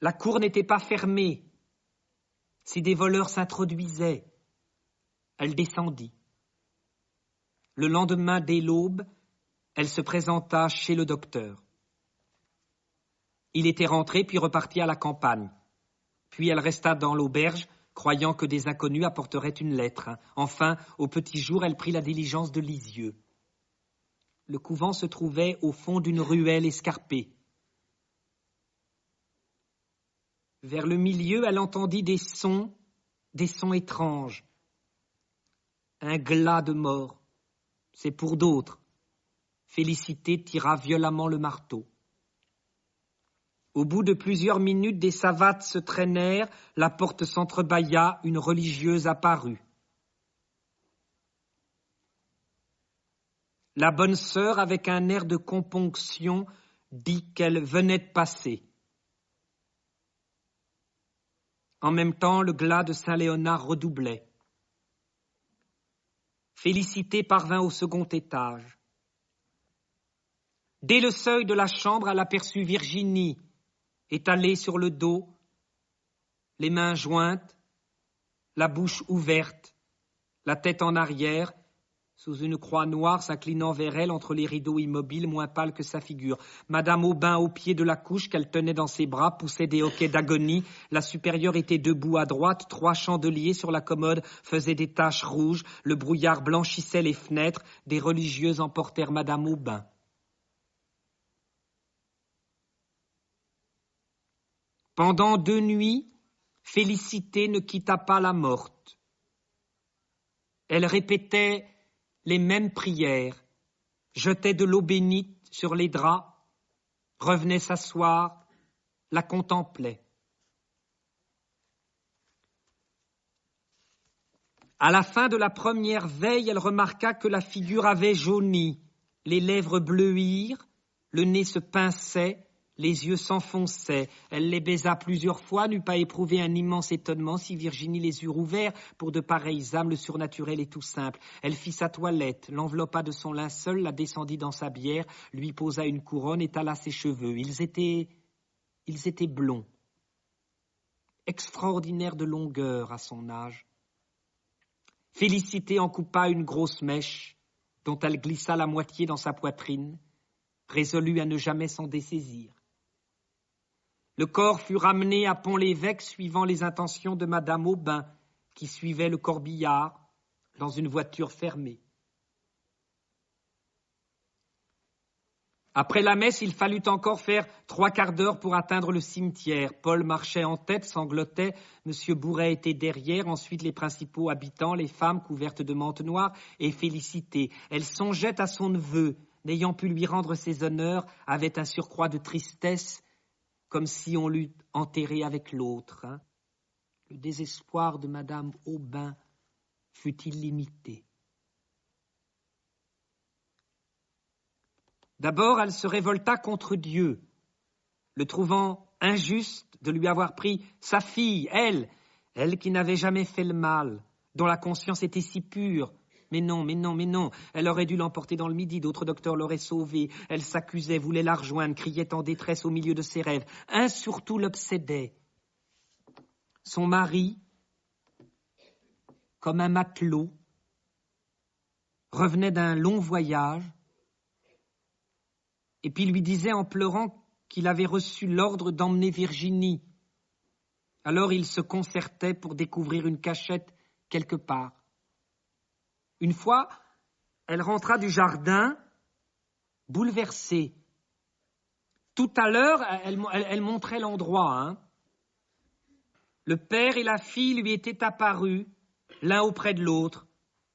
La cour n'était pas fermée. Si des voleurs s'introduisaient, elle descendit. Le lendemain, dès l'aube, elle se présenta chez le docteur. Il était rentré, puis reparti à la campagne. Puis elle resta dans l'auberge, croyant que des inconnus apporteraient une lettre. Enfin, au petit jour, elle prit la diligence de Lisieux. Le couvent se trouvait au fond d'une ruelle escarpée. Vers le milieu, elle entendit des sons étranges. Un glas de mort. C'est pour d'autres. Félicité tira violemment le marteau. Au bout de plusieurs minutes, des savates se traînèrent, la porte s'entrebâilla, une religieuse apparut. La bonne sœur, avec un air de componction, dit qu'elle venait de passer. En même temps, le glas de Saint-Léonard redoublait. Félicité parvint au second étage. Dès le seuil de la chambre, elle aperçut Virginie, étalée sur le dos, les mains jointes, la bouche ouverte, la tête en arrière, sous une croix noire s'inclinant vers elle entre les rideaux immobiles, moins pâles que sa figure. Madame Aubin, au pied de la couche qu'elle tenait dans ses bras, poussait des hoquets d'agonie. La supérieure était debout à droite, 3 chandeliers sur la commode faisaient des taches rouges, le brouillard blanchissait les fenêtres, des religieuses emportèrent Madame Aubin. Pendant 2 nuits, Félicité ne quitta pas la morte. Elle répétait les mêmes prières, jetait de l'eau bénite sur les draps, revenait s'asseoir, la contemplait. À la fin de la première veille, elle remarqua que la figure avait jauni, les lèvres bleuirent, le nez se pinçait, les yeux s'enfonçaient. Elle les baisa plusieurs fois, n'eut pas éprouvé un immense étonnement si Virginie les eût rouverts. Pour de pareilles âmes, le surnaturel est tout simple. Elle fit sa toilette, l'enveloppa de son linceul, la descendit dans sa bière, lui posa une couronne, étala ses cheveux. Ils étaient blonds, extraordinaire de longueur à son âge. Félicité en coupa une grosse mèche, dont elle glissa la moitié dans sa poitrine, résolue à ne jamais s'en dessaisir. Le corps fut ramené à Pont-l'Évêque suivant les intentions de Madame Aubin, qui suivait le corbillard dans une voiture fermée. Après la messe, il fallut encore faire 3 quarts d'heure pour atteindre le cimetière. Paul marchait en tête, sanglotait, M. Bourret était derrière, ensuite les principaux habitants, les femmes couvertes de mantes noires et Félicité. Elle songeait à son neveu, n'ayant pu lui rendre ses honneurs, avait un surcroît de tristesse, comme si on l'eût enterré avec l'autre. Le désespoir de Madame Aubin fut illimité. D'abord, elle se révolta contre Dieu, le trouvant injuste de lui avoir pris sa fille, elle qui n'avait jamais fait le mal, dont la conscience était si pure. Mais non, elle aurait dû l'emporter dans le Midi, d'autres docteurs l'auraient sauvée. Elle s'accusait, voulait la rejoindre, criait en détresse au milieu de ses rêves. Un surtout l'obsédait. Son mari, comme un matelot, revenait d'un long voyage, et puis lui disait en pleurant qu'il avait reçu l'ordre d'emmener Virginie. Alors il se concertait pour découvrir une cachette quelque part. Une fois, elle rentra du jardin, bouleversée. Tout à l'heure, elle montrait l'endroit. Le père et la fille lui étaient apparus, l'un auprès de l'autre.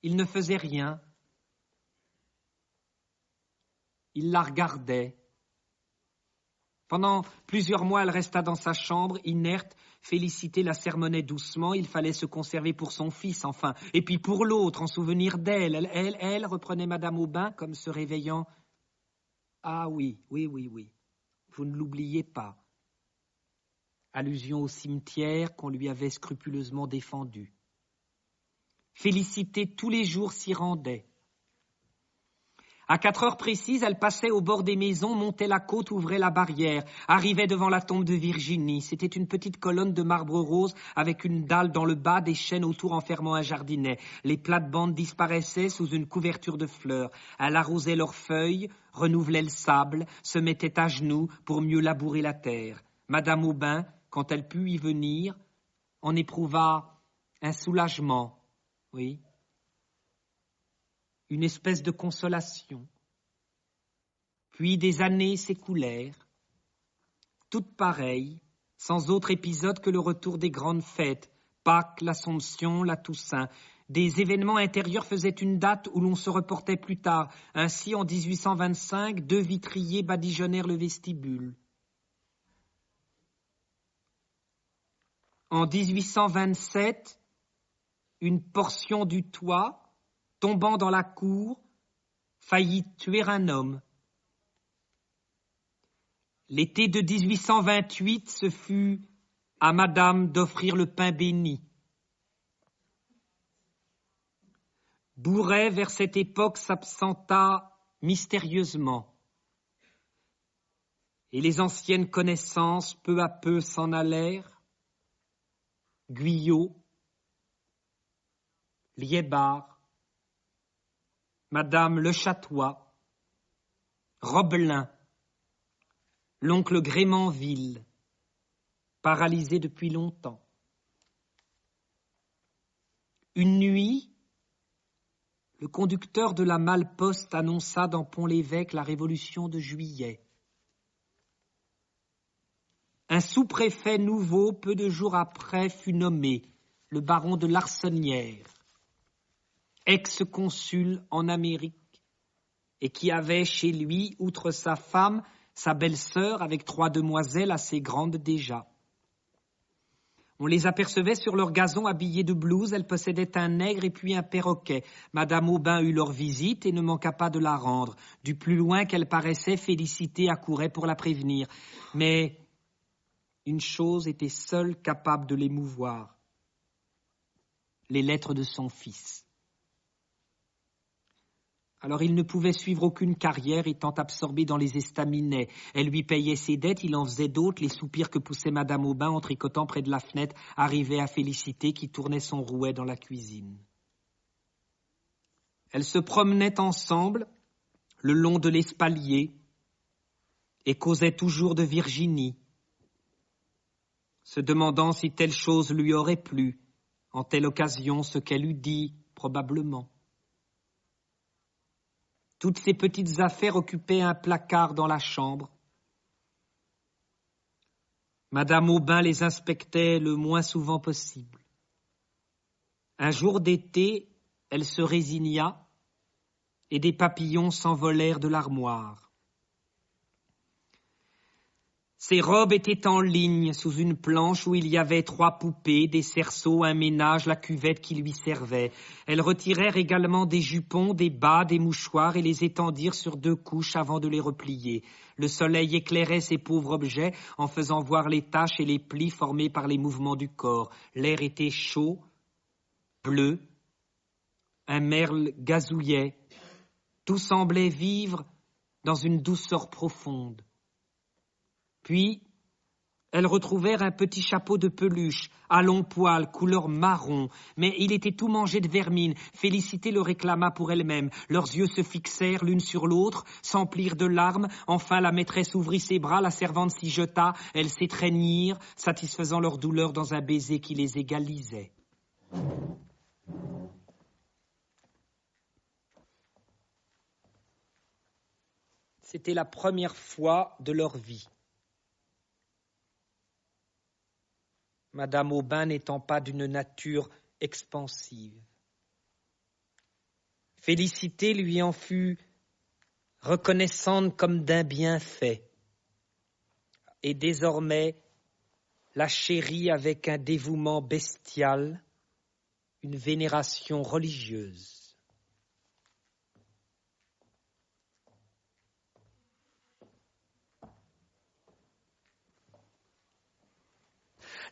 Ils ne faisaient rien. Il la regardait. Pendant plusieurs mois, elle resta dans sa chambre, inerte. Félicité la sermonnait doucement. Il fallait se conserver pour son fils, enfin. Et puis pour l'autre, en souvenir d'elle. Elle, reprenait Madame Aubin, comme se réveillant. Ah oui. Vous ne l'oubliez pas. Allusion au cimetière qu'on lui avait scrupuleusement défendu. Félicité tous les jours s'y rendait. À 4 heures précises, elle passait au bord des maisons, montait la côte, ouvrait la barrière, arrivait devant la tombe de Virginie. C'était une petite colonne de marbre rose avec une dalle dans le bas, des chênes autour enfermant un jardinet. Les plates-bandes disparaissaient sous une couverture de fleurs. Elle arrosait leurs feuilles, renouvelait le sable, se mettait à genoux pour mieux labourer la terre. Madame Aubin, quand elle put y venir, en éprouva un soulagement, oui, une espèce de consolation. Puis des années s'écoulèrent, toutes pareilles, sans autre épisode que le retour des grandes fêtes, Pâques, l'Assomption, la Toussaint. Des événements intérieurs faisaient une date où l'on se reportait plus tard. Ainsi, en 1825, 2 vitriers badigeonnèrent le vestibule. En 1827, une portion du toit, tombant dans la cour, faillit tuer un homme. L'été de 1828, ce fut à madame d'offrir le pain béni. Bouret, vers cette époque, s'absenta mystérieusement. Et les anciennes connaissances, peu à peu, s'en allèrent. Guyot, Liébard, madame Le Chatois, Robelin, l'oncle Grémanville, paralysé depuis longtemps. Une nuit, le conducteur de la Malle-Poste annonça dans Pont-l'Évêque la Révolution de Juillet. Un sous-préfet nouveau, peu de jours après, fut nommé, le baron de Larsonnière, ex-consul en Amérique, et qui avait chez lui, outre sa femme, sa belle-sœur avec 3 demoiselles assez grandes déjà. On les apercevait sur leur gazon habillés de blouse, elles possédaient un nègre et puis un perroquet. Madame Aubin eut leur visite et ne manqua pas de la rendre. Du plus loin qu'elle paraissait, Félicité accourait pour la prévenir. Mais une chose était seule capable de l'émouvoir, les lettres de son fils. Alors il ne pouvait suivre aucune carrière, étant absorbé dans les estaminets. Elle lui payait ses dettes, il en faisait d'autres. Les soupirs que poussait Madame Aubin en tricotant près de la fenêtre arrivaient à Félicité qui tournait son rouet dans la cuisine. Elles se promenaient ensemble le long de l'espalier et causaient toujours de Virginie, se demandant si telle chose lui aurait plu, en telle occasion ce qu'elle eût dit, probablement. Toutes ces petites affaires occupaient un placard dans la chambre. Madame Aubin les inspectait le moins souvent possible. Un jour d'été, elle se résigna et des papillons s'envolèrent de l'armoire. Ses robes étaient en ligne sous une planche où il y avait 3 poupées, des cerceaux, un ménage, la cuvette qui lui servait. Elles retirèrent également des jupons, des bas, des mouchoirs et les étendirent sur 2 couches avant de les replier. Le soleil éclairait ces pauvres objets en faisant voir les taches et les plis formés par les mouvements du corps. L'air était chaud, bleu, un merle gazouillait. Tout semblait vivre dans une douceur profonde. Puis, elles retrouvèrent un petit chapeau de peluche, à longs poils, couleur marron, mais il était tout mangé de vermine. Félicité le réclama pour elle-même. Leurs yeux se fixèrent l'une sur l'autre, s'emplirent de larmes. Enfin, la maîtresse ouvrit ses bras, la servante s'y jeta. Elles s'étreignirent, satisfaisant leur douleur dans un baiser qui les égalisait. C'était la première fois de leur vie. Madame Aubin n'étant pas d'une nature expansive. Félicité lui en fut reconnaissante comme d'un bienfait, et désormais la chérit avec un dévouement bestial, une vénération religieuse.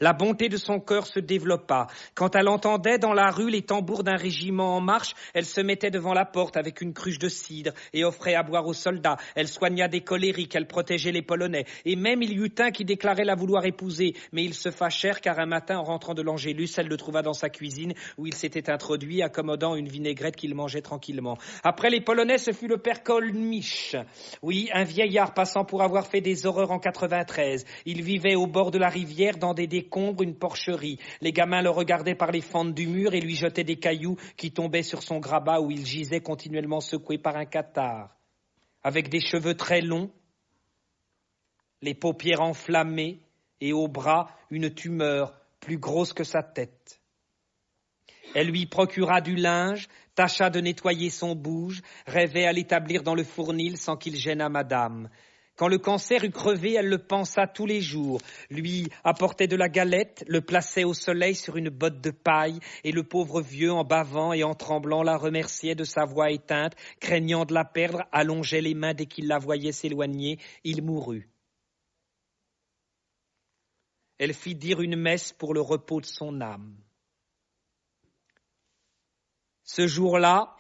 La bonté de son cœur se développa. Quand elle entendait dans la rue les tambours d'un régiment en marche, elle se mettait devant la porte avec une cruche de cidre et offrait à boire aux soldats. Elle soigna des colériques, elle protégeait les Polonais. Et même il y eut un qui déclarait la vouloir épouser, mais ils se fâchèrent car un matin, en rentrant de l'Angélus, elle le trouva dans sa cuisine où il s'était introduit, accommodant une vinaigrette qu'il mangeait tranquillement. Après les Polonais, ce fut le père Kolmich. Oui, un vieillard passant pour avoir fait des horreurs en 93. Il vivait au bord de la rivière, dans des décombres, une porcherie. Les gamins le regardaient par les fentes du mur et lui jetaient des cailloux qui tombaient sur son grabat où il gisait continuellement secoué par un catarrhe. Avec des cheveux très longs, les paupières enflammées et au bras une tumeur plus grosse que sa tête. Elle lui procura du linge, tâcha de nettoyer son bouge, rêvait à l'établir dans le fournil sans qu'il gênât madame. Quand le cancer eut crevé, elle le pansa tous les jours, lui apportait de la galette, le plaçait au soleil sur une botte de paille, et le pauvre vieux, en bavant et en tremblant, la remerciait de sa voix éteinte, craignant de la perdre, allongeait les mains dès qu'il la voyait s'éloigner. Il mourut. Elle fit dire une messe pour le repos de son âme. Ce jour-là,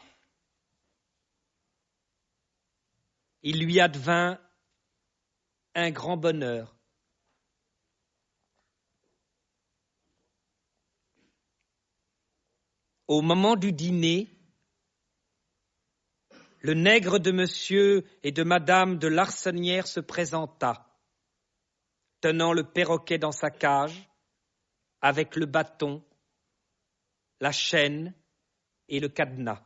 il lui advint un grand bonheur. Au moment du dîner, le nègre de monsieur et de madame de Larsonnière se présenta, tenant le perroquet dans sa cage, avec le bâton, la chaîne et le cadenas.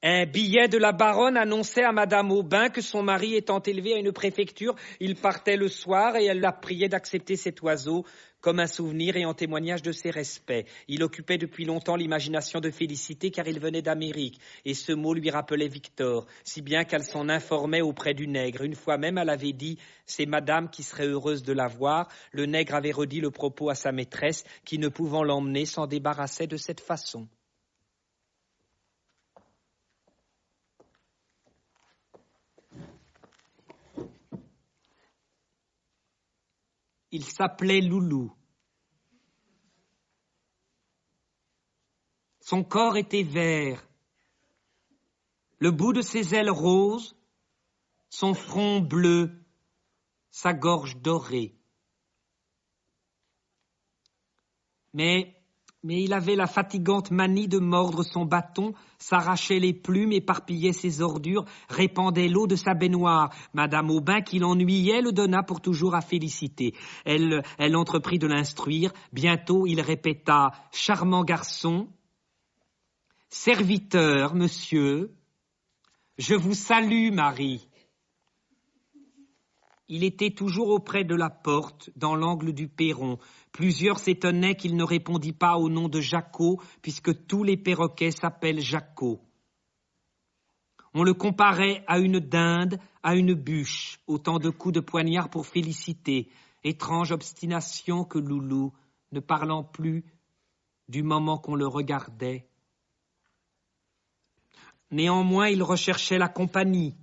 Un billet de la baronne annonçait à madame Aubin que son mari étant élevé à une préfecture, il partait le soir et elle la priait d'accepter cet oiseau comme un souvenir et en témoignage de ses respects. Il occupait depuis longtemps l'imagination de Félicité car il venait d'Amérique et ce mot lui rappelait Victor, si bien qu'elle s'en informait auprès du nègre. Une fois même, elle avait dit « c'est madame qui serait heureuse de la voir ». Le nègre avait redit le propos à sa maîtresse qui, ne pouvant l'emmener, s'en débarrassait de cette façon. Il s'appelait Loulou. Son corps était vert, le bout de ses ailes roses, son front bleu, sa gorge dorée. Mais il avait la fatigante manie de mordre son bâton, s'arrachait les plumes, éparpillait ses ordures, répandait l'eau de sa baignoire. Madame Aubin, qui l'ennuyait, le donna pour toujours à Félicité. Elle entreprit de l'instruire. Bientôt, il répéta « Charmant garçon, serviteur, monsieur, je vous salue, Marie ». Il était toujours auprès de la porte, dans l'angle du perron. Plusieurs s'étonnaient qu'il ne répondît pas au nom de Jacot, puisque tous les perroquets s'appellent Jacot. On le comparait à une dinde, à une bûche, autant de coups de poignard pour Félicité. Étrange obstination que Loulou, ne parlant plus du moment qu'on le regardait. Néanmoins, il recherchait la compagnie.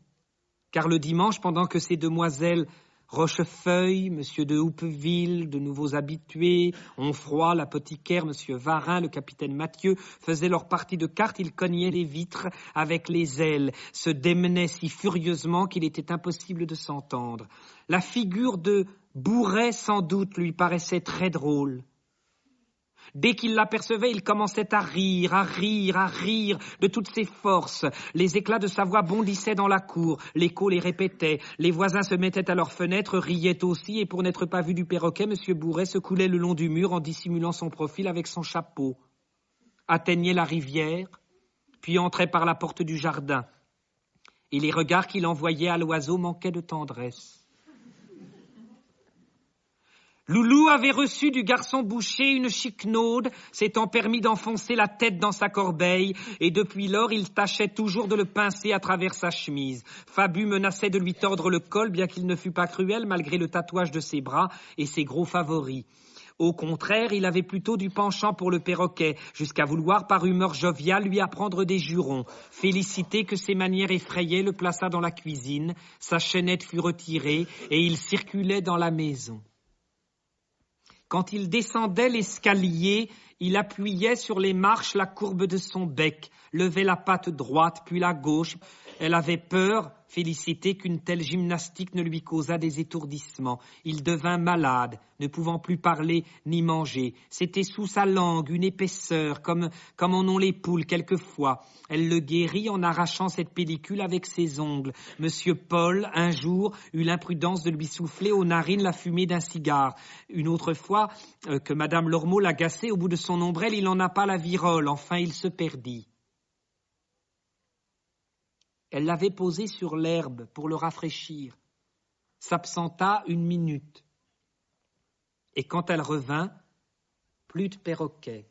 Car le dimanche, pendant que ces demoiselles Rochefeuille, M. de Houppeville, de nouveaux habitués, Onfroy, l'apothicaire, M. Varin, le capitaine Mathieu, faisaient leur partie de cartes, ils cognaient les vitres avec les ailes, se démenaient si furieusement qu'il était impossible de s'entendre. La figure de Bourret, sans doute, lui paraissait très drôle. Dès qu'il l'apercevait, il commençait à rire de toutes ses forces. Les éclats de sa voix bondissaient dans la cour, l'écho les répétait. Les voisins se mettaient à leurs fenêtres, riaient aussi, et pour n'être pas vu du perroquet, M. Bourret se coulait le long du mur en dissimulant son profil avec son chapeau. Atteignait la rivière, puis entrait par la porte du jardin. Et les regards qu'il envoyait à l'oiseau manquaient de tendresse. Loulou avait reçu du garçon boucher une chiquenaude, s'étant permis d'enfoncer la tête dans sa corbeille, et depuis lors il tâchait toujours de le pincer à travers sa chemise. Fabu menaçait de lui tordre le col, bien qu'il ne fût pas cruel, malgré le tatouage de ses bras et ses gros favoris. Au contraire, il avait plutôt du penchant pour le perroquet, jusqu'à vouloir, par humeur joviale, lui apprendre des jurons. Félicité, que ses manières effrayaient, le plaça dans la cuisine, sa chaînette fut retirée, et il circulait dans la maison. Quand il descendait l'escalier, il appuyait sur les marches la courbe de son bec, levait la patte droite, puis la gauche. Elle avait peur, Félicité, qu'une telle gymnastique ne lui causât des étourdissements. Il devint malade, ne pouvant plus parler ni manger. C'était sous sa langue une épaisseur, comme en ont les poules quelquefois. Elle le guérit en arrachant cette pellicule avec ses ongles. Monsieur Paul, un jour, eut l'imprudence de lui souffler aux narines la fumée d'un cigare. Une autre fois, que Madame Lormeau l'agaçait, au bout de son ombrelle, il en a pas la virole. Enfin, il se perdit. Elle l'avait posé sur l'herbe pour le rafraîchir, s'absenta 1 minute. Et quand elle revint, plus de perroquet.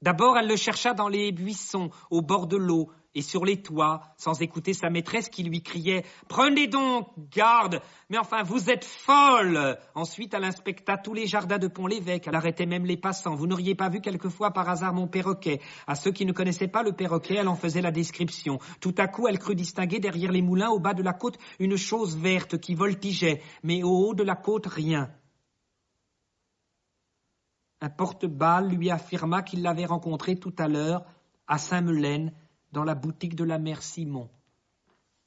D'abord, elle le chercha dans les buissons, au bord de l'eau et sur les toits, sans écouter sa maîtresse qui lui criait « Prenez donc garde, mais enfin, vous êtes folle !» Ensuite, elle inspecta tous les jardins de Pont-l'Évêque, elle arrêtait même les passants. « Vous n'auriez pas vu quelquefois par hasard mon perroquet ?» À ceux qui ne connaissaient pas le perroquet, elle en faisait la description. Tout à coup, elle crut distinguer derrière les moulins, au bas de la côte, une chose verte qui voltigeait, mais au haut de la côte, rien. Un porte-balle lui affirma qu'il l'avait rencontré tout à l'heure à Saint-Melaine, dans la boutique de la mère Simon.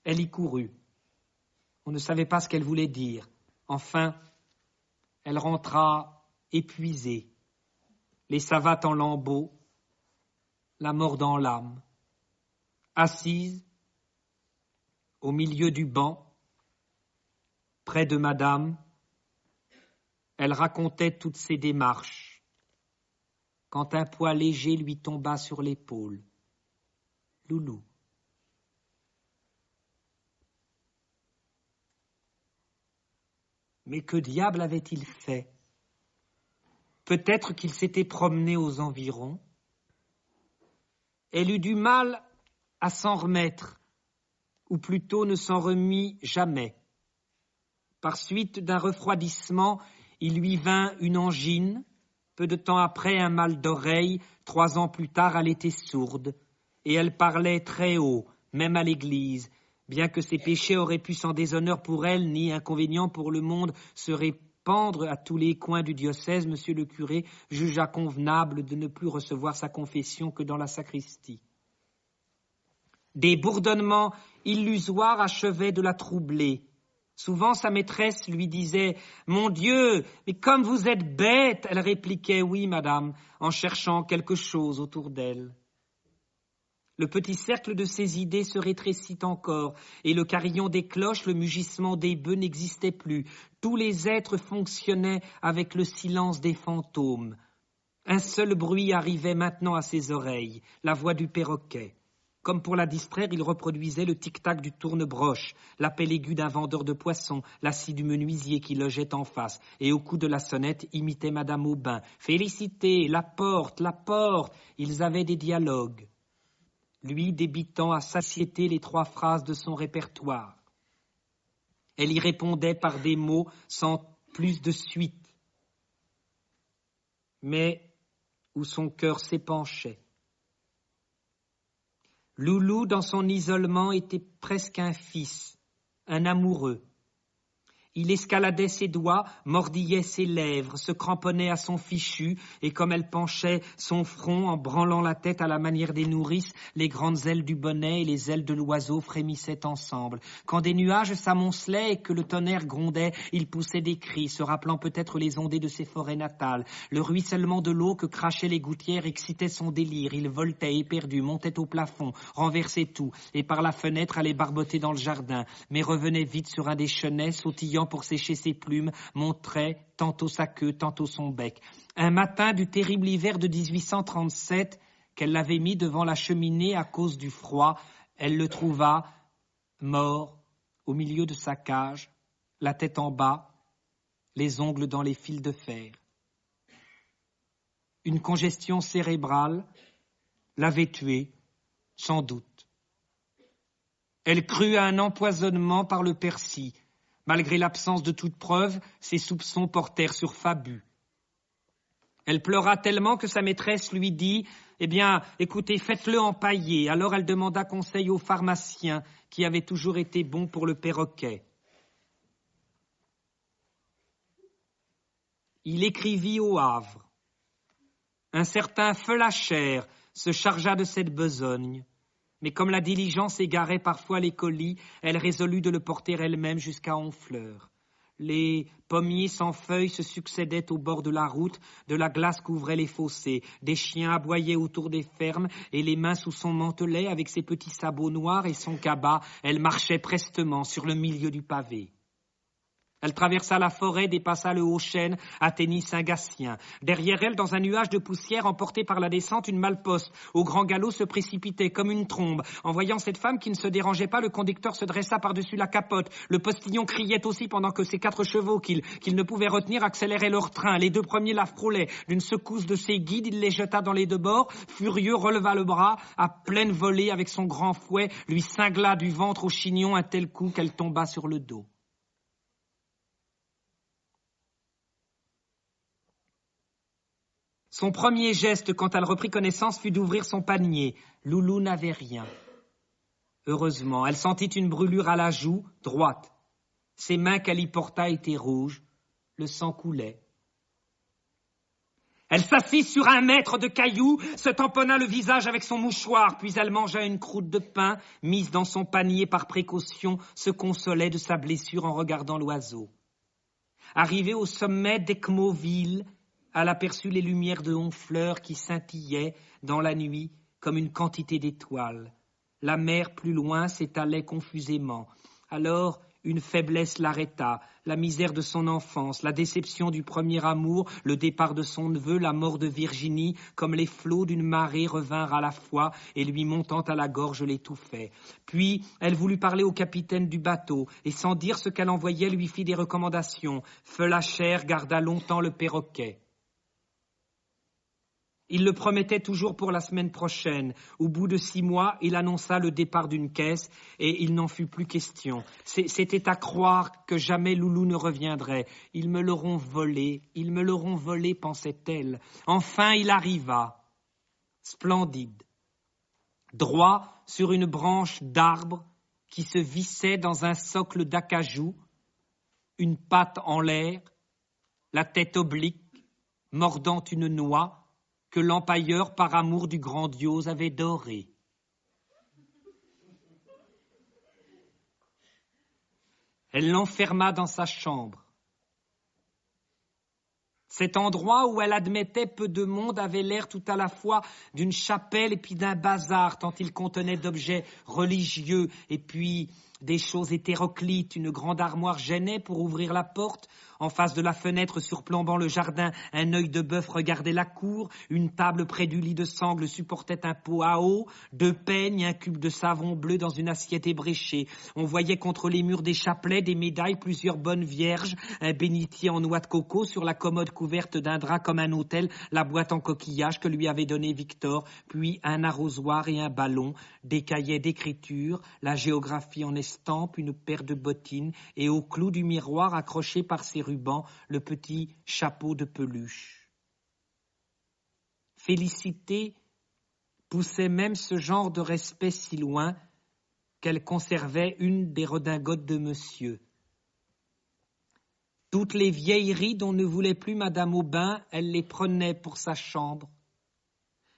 Elle y courut. On ne savait pas ce qu'elle voulait dire. Enfin, elle rentra épuisée, les savates en lambeaux, la mort dans l'âme. Assise, au milieu du banc, près de madame, elle racontait toutes ses démarches, quand un poids léger lui tomba sur l'épaule. Loulou. Mais que diable avait-il fait? Peut-être qu'il s'était promené aux environs. Elle eut du mal à s'en remettre, ou plutôt ne s'en remit jamais. Par suite d'un refroidissement, il lui vint une angine. Peu de temps après, un mal d'oreille. 3 ans plus tard, elle était sourde. Et elle parlait très haut, même à l'église. Bien que ses péchés auraient pu sans déshonneur pour elle, ni inconvénient pour le monde, se répandre à tous les coins du diocèse, monsieur le curé jugea convenable de ne plus recevoir sa confession que dans la sacristie. Des bourdonnements illusoires achevaient de la troubler. Souvent, sa maîtresse lui disait « Mon Dieu, mais comme vous êtes bête !» Elle répliquait « Oui, madame », en cherchant quelque chose autour d'elle. Le petit cercle de ses idées se rétrécit encore, et le carillon des cloches, le mugissement des bœufs n'existait plus. Tous les êtres fonctionnaient avec le silence des fantômes. Un seul bruit arrivait maintenant à ses oreilles, la voix du perroquet. Comme pour la distraire, il reproduisait le tic-tac du tourne-broche, l'appel aigu d'un vendeur de poissons, la scie du menuisier qui logeait en face, et au coup de la sonnette imitait Madame Aubin. « Félicité, la porte, la porte !» Ils avaient des dialogues. Lui débitant à satiété les 3 phrases de son répertoire. Elle y répondait par des mots sans plus de suite, mais où son cœur s'épanchait. Loulou, dans son isolement, était presque un fils, un amoureux. Il escaladait ses doigts, mordillait ses lèvres, se cramponnait à son fichu, et comme elle penchait son front en branlant la tête à la manière des nourrices, les grandes ailes du bonnet et les ailes de l'oiseau frémissaient ensemble. Quand des nuages s'amoncelaient et que le tonnerre grondait, il poussait des cris, se rappelant peut-être les ondées de ses forêts natales. Le ruissellement de l'eau que crachaient les gouttières excitait son délire. Il voltait éperdu, montait au plafond, renversait tout, et par la fenêtre allait barboter dans le jardin, mais revenait vite sur un des chenets, sautillant pour sécher ses plumes, montrait tantôt sa queue, tantôt son bec. Un matin du terrible hiver de 1837, qu'elle l'avait mis devant la cheminée à cause du froid, elle le trouva mort au milieu de sa cage, la tête en bas, les ongles dans les fils de fer. Une congestion cérébrale l'avait tué, sans doute. Elle crut à un empoisonnement par le persil. Malgré l'absence de toute preuve, ses soupçons portèrent sur Fabu. Elle pleura tellement que sa maîtresse lui dit « Eh bien, écoutez, faites-le empailler. » Alors elle demanda conseil au pharmacien, qui avait toujours été bon pour le perroquet. Il écrivit au Havre. Un certain Felacher se chargea de cette besogne, mais comme la diligence égarait parfois les colis, elle résolut de le porter elle-même jusqu'à Honfleur. Les pommiers sans feuilles se succédaient au bord de la route, de la glace couvrait les fossés, des chiens aboyaient autour des fermes, et les mains sous son mantelet, avec ses petits sabots noirs et son cabas, elle marchait prestement sur le milieu du pavé. Elle traversa la forêt, dépassa le Haut-Chêne, atteignit Saint-Gatien. Derrière elle, dans un nuage de poussière, emportée par la descente, une malle-poste, au grand galop, se précipitait comme une trombe. En voyant cette femme qui ne se dérangeait pas, le conducteur se dressa par-dessus la capote. Le postillon criait aussi pendant que ses 4 chevaux, qu'il ne pouvait retenir, accéléraient leur train. Les 2 premiers la frôlaient. D'une secousse de ses guides, il les jeta dans les 2 bords. Furieux, releva le bras, à pleine volée, avec son grand fouet, lui cingla du ventre au chignon un tel coup qu'elle tomba sur le dos. Son premier geste, quand elle reprit connaissance, fut d'ouvrir son panier. Loulou n'avait rien. Heureusement, elle sentit une brûlure à la joue droite. Ses mains qu'elle y porta étaient rouges. Le sang coulait. Elle s'assit sur un mètre de cailloux, se tamponna le visage avec son mouchoir, puis elle mangea une croûte de pain, mise dans son panier par précaution, se consolait de sa blessure en regardant l'oiseau. Arrivée au sommet d'Ecmoville, elle aperçut les lumières de Honfleur qui scintillaient dans la nuit comme une quantité d'étoiles. La mer plus loin s'étalait confusément. Alors une faiblesse l'arrêta, la misère de son enfance, la déception du premier amour, le départ de son neveu, la mort de Virginie, comme les flots d'une marée revinrent à la fois et lui montant à la gorge l'étouffaient. Puis elle voulut parler au capitaine du bateau et sans dire ce qu'elle envoyait lui fit des recommandations. Felacher garda longtemps le perroquet. Il le promettait toujours pour la semaine prochaine. Au bout de 6 mois, il annonça le départ d'une caisse et il n'en fut plus question. C'était à croire que jamais Loulou ne reviendrait. Ils me l'auront volé, pensait-elle. Enfin, il arriva. Splendide. Droit sur une branche d'arbre qui se vissait dans un socle d'acajou, une patte en l'air, la tête oblique, mordant une noix, que l'empailleur, par amour du grandiose, avait doré. Elle l'enferma dans sa chambre. Cet endroit où elle admettait peu de monde avait l'air tout à la fois d'une chapelle et puis d'un bazar, tant il contenait d'objets religieux et puis des choses hétéroclites. Une grande armoire gênait pour ouvrir la porte. En face de la fenêtre surplombant le jardin, un œil de bœuf regardait la cour. Une table près du lit de sangle supportait un pot à eau, 2 peignes, un cube de savon bleu dans une assiette ébréchée. On voyait contre les murs des chapelets, des médailles, plusieurs bonnes vierges, un bénitier en noix de coco sur la commode couverte d'un drap comme un autel, la boîte en coquillage que lui avait donnée Victor, puis un arrosoir et un ballon, des cahiers d'écriture, la géographie en estampe, une paire de bottines et au clou du miroir accroché par ses rubans, le petit chapeau de peluche. Félicité poussait même ce genre de respect si loin qu'elle conservait une des redingotes de monsieur. Toutes les vieilleries dont ne voulait plus Madame Aubin, elle les prenait pour sa chambre.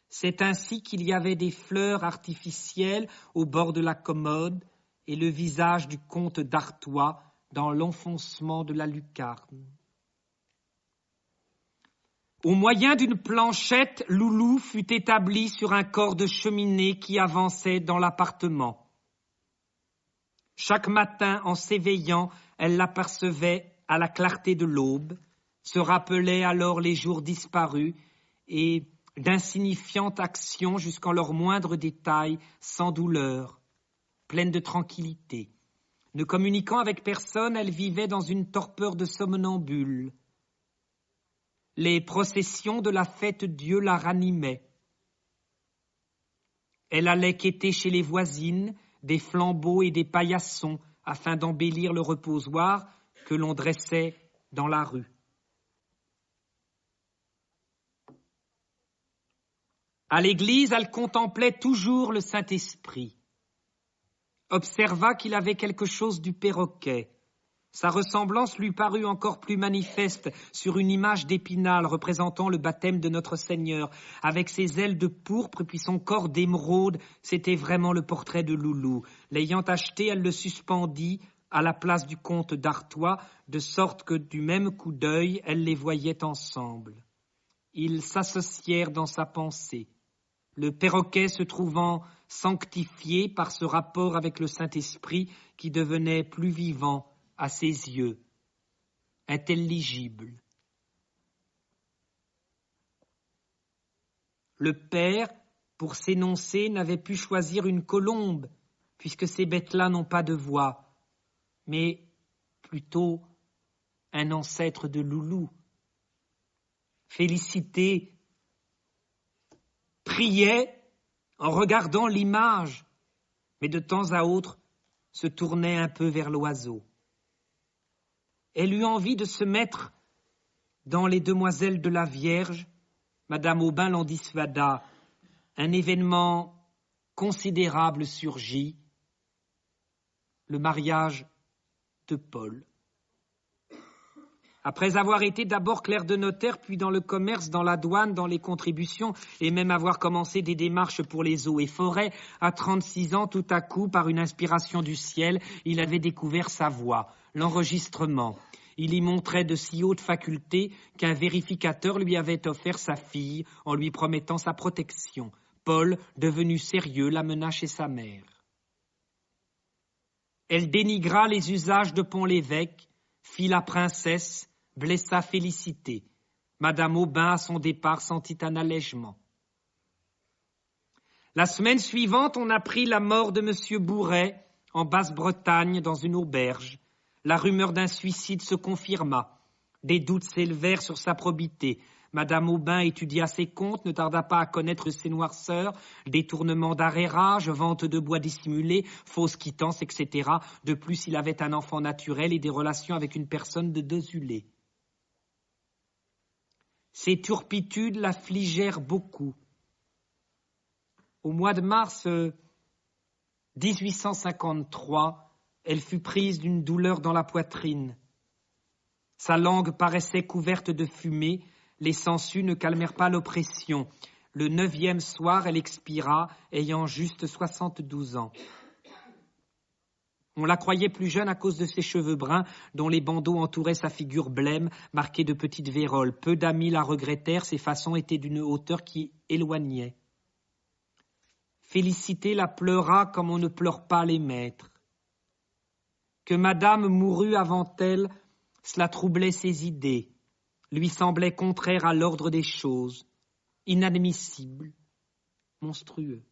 C'est ainsi qu'il y avait des fleurs artificielles au bord de la commode et le visage du comte d'Artois dans l'enfoncement de la lucarne. Au moyen d'une planchette, Loulou fut établi sur un corps de cheminée qui avançait dans l'appartement. Chaque matin, en s'éveillant, elle l'apercevait à la clarté de l'aube, se rappelait alors les jours disparus et d'insignifiantes actions jusqu'en leurs moindres détails, sans douleur, pleine de tranquillité. Ne communiquant avec personne, elle vivait dans une torpeur de somnambule. Les processions de la fête-Dieu la ranimaient. Elle allait quêter chez les voisines des flambeaux et des paillassons afin d'embellir le reposoir que l'on dressait dans la rue. À l'église, elle contemplait toujours le Saint-Esprit. Observa qu'il avait quelque chose du perroquet. Sa ressemblance lui parut encore plus manifeste sur une image d'Épinal représentant le baptême de notre Seigneur. Avec ses ailes de pourpre puis son corps d'émeraude, c'était vraiment le portrait de Loulou. L'ayant acheté, elle le suspendit à la place du comte d'Artois, de sorte que du même coup d'œil, elle les voyait ensemble. Ils s'associèrent dans sa pensée. Le perroquet se trouvant sanctifié par ce rapport avec le Saint-Esprit qui devenait plus vivant à ses yeux, intelligible. Le père, pour s'énoncer, n'avait pu choisir une colombe, puisque ces bêtes-là n'ont pas de voix, mais plutôt un ancêtre de Loulou. Félicité priait en regardant l'image, mais de temps à autre se tournait un peu vers l'oiseau. Elle eut envie de se mettre dans les demoiselles de la Vierge. Madame Aubin l'en dissuada. Un événement considérable surgit, le mariage de Paul. Après avoir été d'abord clerc de notaire, puis dans le commerce, dans la douane, dans les contributions, et même avoir commencé des démarches pour les eaux et forêts, à 36 ans, tout à coup, par une inspiration du ciel, il avait découvert sa voix, l'enregistrement. Il y montrait de si hautes facultés qu'un vérificateur lui avait offert sa fille en lui promettant sa protection. Paul, devenu sérieux, l'amena chez sa mère. Elle dénigra les usages de Pont-l'Évêque, fit la princesse, blessa Félicité. Madame Aubin, à son départ, sentit un allègement. La semaine suivante, on apprit la mort de M. Bourret en Basse-Bretagne dans une auberge. La rumeur d'un suicide se confirma. Des doutes s'élevèrent sur sa probité. Madame Aubin étudia ses comptes, ne tarda pas à connaître ses noirceurs, détournement d'arrérage, vente de bois dissimulé, fausse quittance, etc. De plus, il avait un enfant naturel et des relations avec une personne de Desulé. Ces turpitudes l'affligèrent beaucoup. Au mois de mars 1853, elle fut prise d'une douleur dans la poitrine. Sa langue paraissait couverte de fumée, les sangsues ne calmèrent pas l'oppression. Le 9e soir, elle expira, ayant juste 72 ans. On la croyait plus jeune à cause de ses cheveux bruns, dont les bandeaux entouraient sa figure blême, marquée de petites véroles. Peu d'amis la regrettèrent, ses façons étaient d'une hauteur qui éloignait. Félicité la pleura comme on ne pleure pas les maîtres. Que madame mourût avant elle, cela troublait ses idées, lui semblait contraire à l'ordre des choses, inadmissible, monstrueux.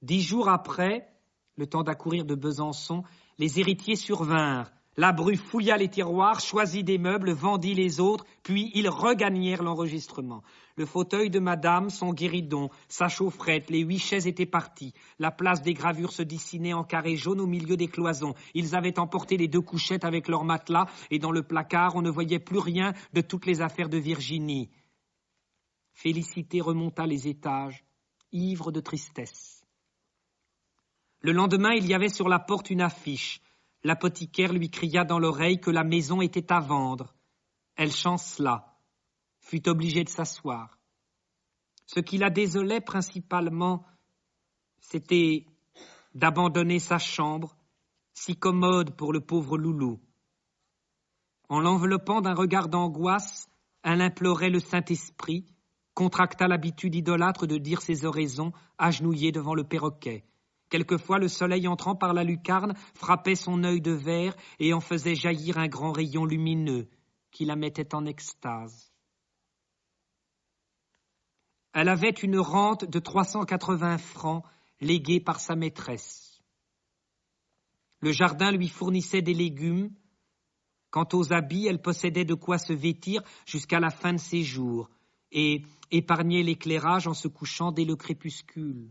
10 jours après, le temps d'accourir de Besançon, les héritiers survinrent. La bru fouilla les tiroirs, choisit des meubles, vendit les autres, puis ils regagnèrent l'enregistrement. Le fauteuil de madame, son guéridon, sa chaufferette, les 8 chaises étaient partis. La place des gravures se dessinait en carré jaune au milieu des cloisons. Ils avaient emporté les 2 couchettes avec leurs matelas, et dans le placard, on ne voyait plus rien de toutes les affaires de Virginie. Félicité remonta les étages, ivre de tristesse. Le lendemain, il y avait sur la porte une affiche. L'apothicaire lui cria dans l'oreille que la maison était à vendre. Elle chancela, fut obligée de s'asseoir. Ce qui la désolait principalement, c'était d'abandonner sa chambre, si commode pour le pauvre Loulou. En l'enveloppant d'un regard d'angoisse, elle implorait le Saint-Esprit, contracta l'habitude idolâtre de dire ses oraisons, agenouillée devant le perroquet. Quelquefois, le soleil entrant par la lucarne frappait son œil de verre et en faisait jaillir un grand rayon lumineux qui la mettait en extase. Elle avait une rente de 380 francs léguée par sa maîtresse. Le jardin lui fournissait des légumes. Quant aux habits, elle possédait de quoi se vêtir jusqu'à la fin de ses jours et épargnait l'éclairage en se couchant dès le crépuscule.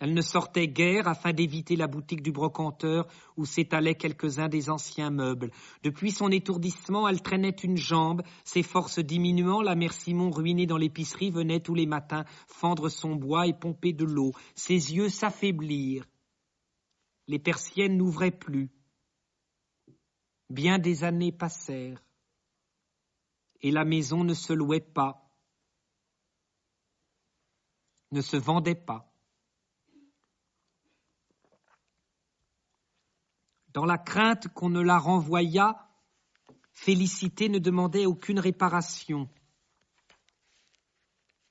Elle ne sortait guère afin d'éviter la boutique du brocanteur où s'étalaient quelques-uns des anciens meubles. Depuis son étourdissement, elle traînait une jambe. Ses forces diminuant, la mère Simon, ruinée dans l'épicerie, venait tous les matins fendre son bois et pomper de l'eau. Ses yeux s'affaiblirent. Les persiennes n'ouvraient plus. Bien des années passèrent, et la maison ne se louait pas, ne se vendait pas. Dans la crainte qu'on ne la renvoyât, Félicité ne demandait aucune réparation.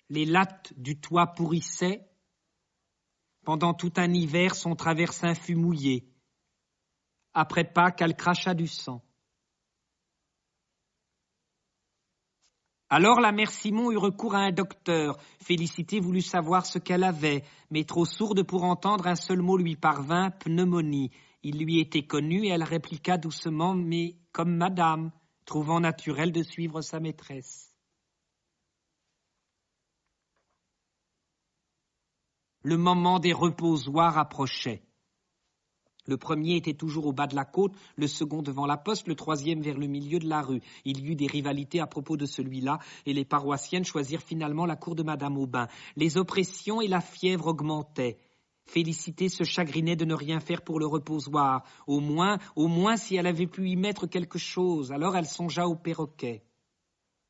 Les lattes du toit pourrissaient. Pendant tout un hiver, son traversin fut mouillé. Après Pâques, elle cracha du sang. Alors la mère Simon eut recours à un docteur. Félicité voulut savoir ce qu'elle avait, mais trop sourde pour entendre, un seul mot lui parvint, pneumonie. Il lui était connu et elle répliqua doucement, mais comme madame, trouvant naturel de suivre sa maîtresse. Le moment des reposoirs approchait. Le premier était toujours au bas de la côte, le second devant la poste, le troisième vers le milieu de la rue. Il y eut des rivalités à propos de celui-là, et les paroissiennes choisirent finalement la cour de Madame Aubin. Les oppressions et la fièvre augmentaient. Félicité se chagrinait de ne rien faire pour le reposoir. Au moins si elle avait pu y mettre quelque chose. Alors elle songea au perroquet.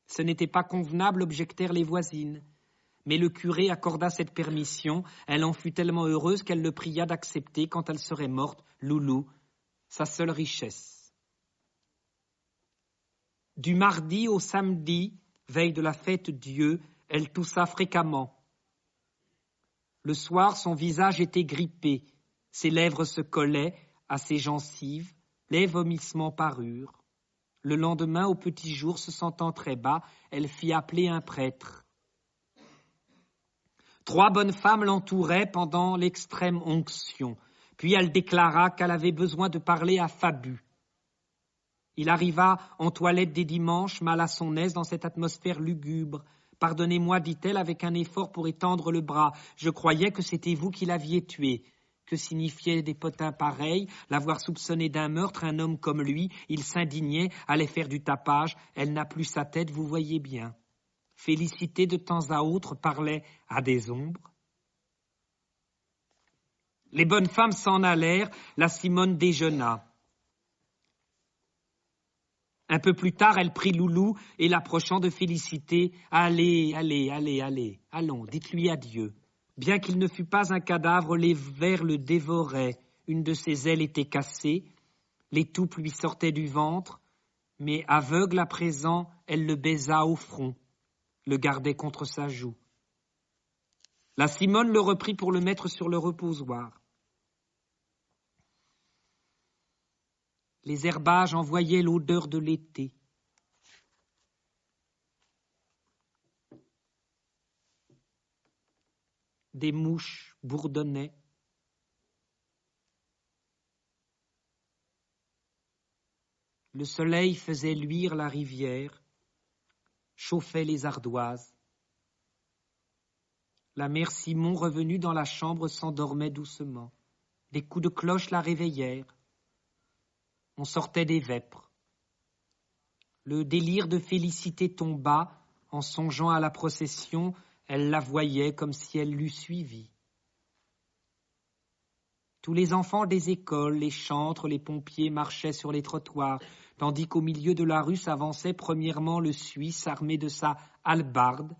Ce n'était pas convenable, objectèrent les voisines. Mais le curé accorda cette permission. Elle en fut tellement heureuse qu'elle le pria d'accepter, quand elle serait morte, Loulou, sa seule richesse. Du mardi au samedi, veille de la fête Dieu, elle toussa fréquemment. Le soir, son visage était grippé, ses lèvres se collaient à ses gencives, les vomissements parurent. Le lendemain, au petit jour, se sentant très bas, elle fit appeler un prêtre. 3 bonnes femmes l'entouraient pendant l'extrême onction. Puis elle déclara qu'elle avait besoin de parler à Fabu. Il arriva en toilette des dimanches, mal à son aise dans cette atmosphère lugubre. « Pardonnez-moi, dit-elle avec un effort pour étendre le bras. Je croyais que c'était vous qui l'aviez tué. » Que signifiaient des potins pareils? L'avoir soupçonné d'un meurtre, un homme comme lui, il s'indignait, allait faire du tapage. Elle n'a plus sa tête, vous voyez bien. Félicité, de temps à autre, parlait à des ombres. Les bonnes femmes s'en allèrent, la Simone déjeuna. Un peu plus tard, elle prit Loulou et, l'approchant de Félicité, « Allez, allons, dites-lui adieu. » Bien qu'il ne fût pas un cadavre, les vers le dévoraient. Une de ses ailes était cassée, l'étoupe lui sortait du ventre, mais aveugle à présent, elle le baisa au front, le gardait contre sa joue. La Simone le reprit pour le mettre sur le reposoir. Les herbages envoyaient l'odeur de l'été. Des mouches bourdonnaient. Le soleil faisait luire la rivière, chauffait les ardoises. La mère Simon, revenue dans la chambre, s'endormait doucement. Des coups de cloche la réveillèrent. On sortait des vêpres. Le délire de Félicité tomba. En songeant à la procession, elle la voyait comme si elle l'eût suivie. Tous les enfants des écoles, les chantres, les pompiers marchaient sur les trottoirs, tandis qu'au milieu de la rue s'avançait premièrement le Suisse armé de sa hallebarde,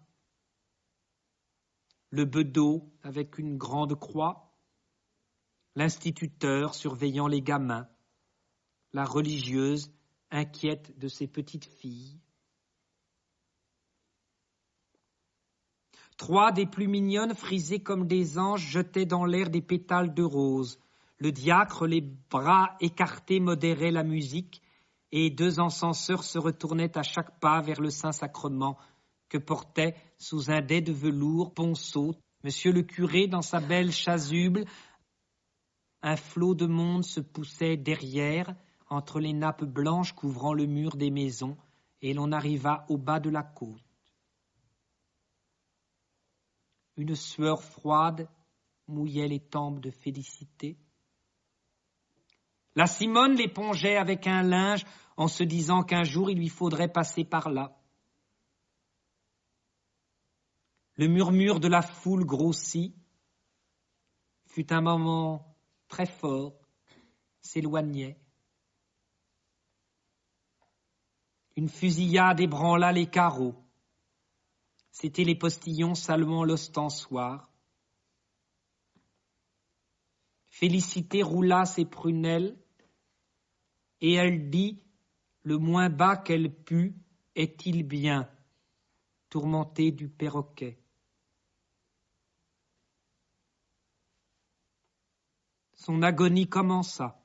le bedeau avec une grande croix, l'instituteur surveillant les gamins, la religieuse inquiète de ses petites filles. 3 des plus mignonnes, frisées comme des anges, jetaient dans l'air des pétales de rose. Le diacre, les bras écartés, modérait la musique, et 2 encenseurs se retournaient à chaque pas vers le Saint-Sacrement que portait, sous un dais de velours ponceau, Monsieur le curé dans sa belle chasuble. Un flot de monde se poussait derrière, entre les nappes blanches couvrant le mur des maisons, et l'on arriva au bas de la côte. Une sueur froide mouillait les tempes de Félicité. La Simone l'épongeait avec un linge en se disant qu'un jour il lui faudrait passer par là. Le murmure de la foule grossit. Fut un moment très fort s'éloignait. Une fusillade ébranla les carreaux. C'étaient les postillons saluant l'ostensoir. Félicité roula ses prunelles et elle dit, le moins bas qu'elle put, est-il bien, tourmentée du perroquet. Son agonie commença.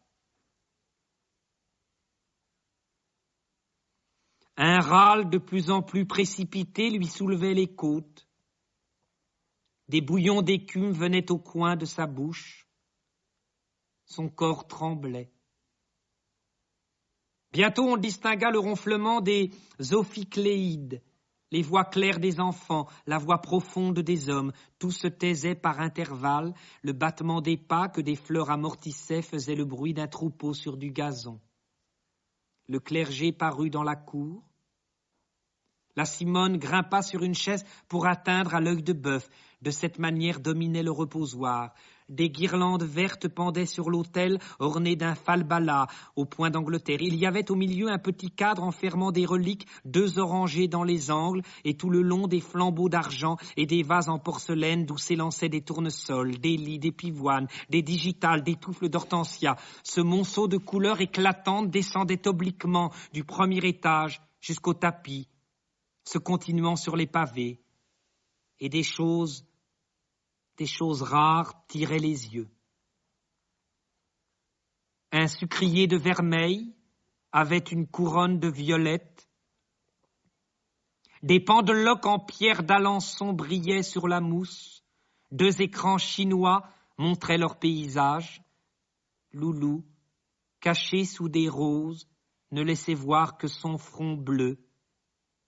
Un râle de plus en plus précipité lui soulevait les côtes. Des bouillons d'écume venaient au coin de sa bouche. Son corps tremblait. Bientôt on distingua le ronflement des ophicléides, les voix claires des enfants, la voix profonde des hommes. Tout se taisait par intervalles. Le battement des pas que des fleurs amortissaient faisait le bruit d'un troupeau sur du gazon. Le clergé parut dans la cour. La Simone grimpa sur une chaise pour atteindre à l'œil de bœuf. De cette manière dominait le reposoir. Des guirlandes vertes pendaient sur l'autel, ornées d'un falbala au point d'Angleterre. Il y avait au milieu un petit cadre enfermant des reliques, 2 orangers dans les angles, et tout le long des flambeaux d'argent et des vases en porcelaine d'où s'élançaient des tournesols, des lys, des pivoines, des digitales, des touffles d'hortensia. Ce monceau de couleurs éclatantes descendait obliquement du premier étage jusqu'au tapis, se continuant sur les pavés, et des choses rares tiraient les yeux. Un sucrier de vermeil avait une couronne de violettes. Des pendeloques en pierre d'Alençon brillaient sur la mousse. 2 écrans chinois montraient leur paysage. Loulou, caché sous des roses, ne laissait voir que son front bleu,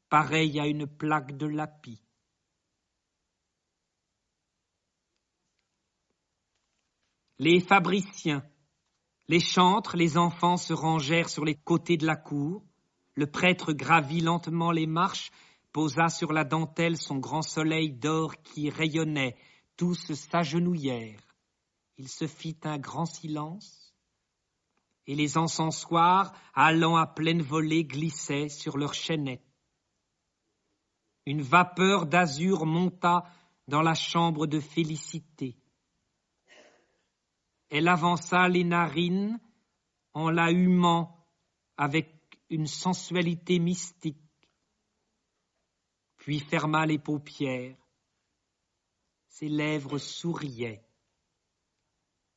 pareil à une plaque de lapis. Les fabriciens, les chantres, les enfants se rangèrent sur les côtés de la cour. Le prêtre gravit lentement les marches, posa sur la dentelle son grand soleil d'or qui rayonnait. Tous s'agenouillèrent. Il se fit un grand silence, et les encensoirs, allant à pleine volée, glissaient sur leurs chaînettes. Une vapeur d'azur monta dans la chambre de Félicité. Elle avança les narines en la humant avec une sensualité mystique, puis ferma les paupières. Ses lèvres souriaient.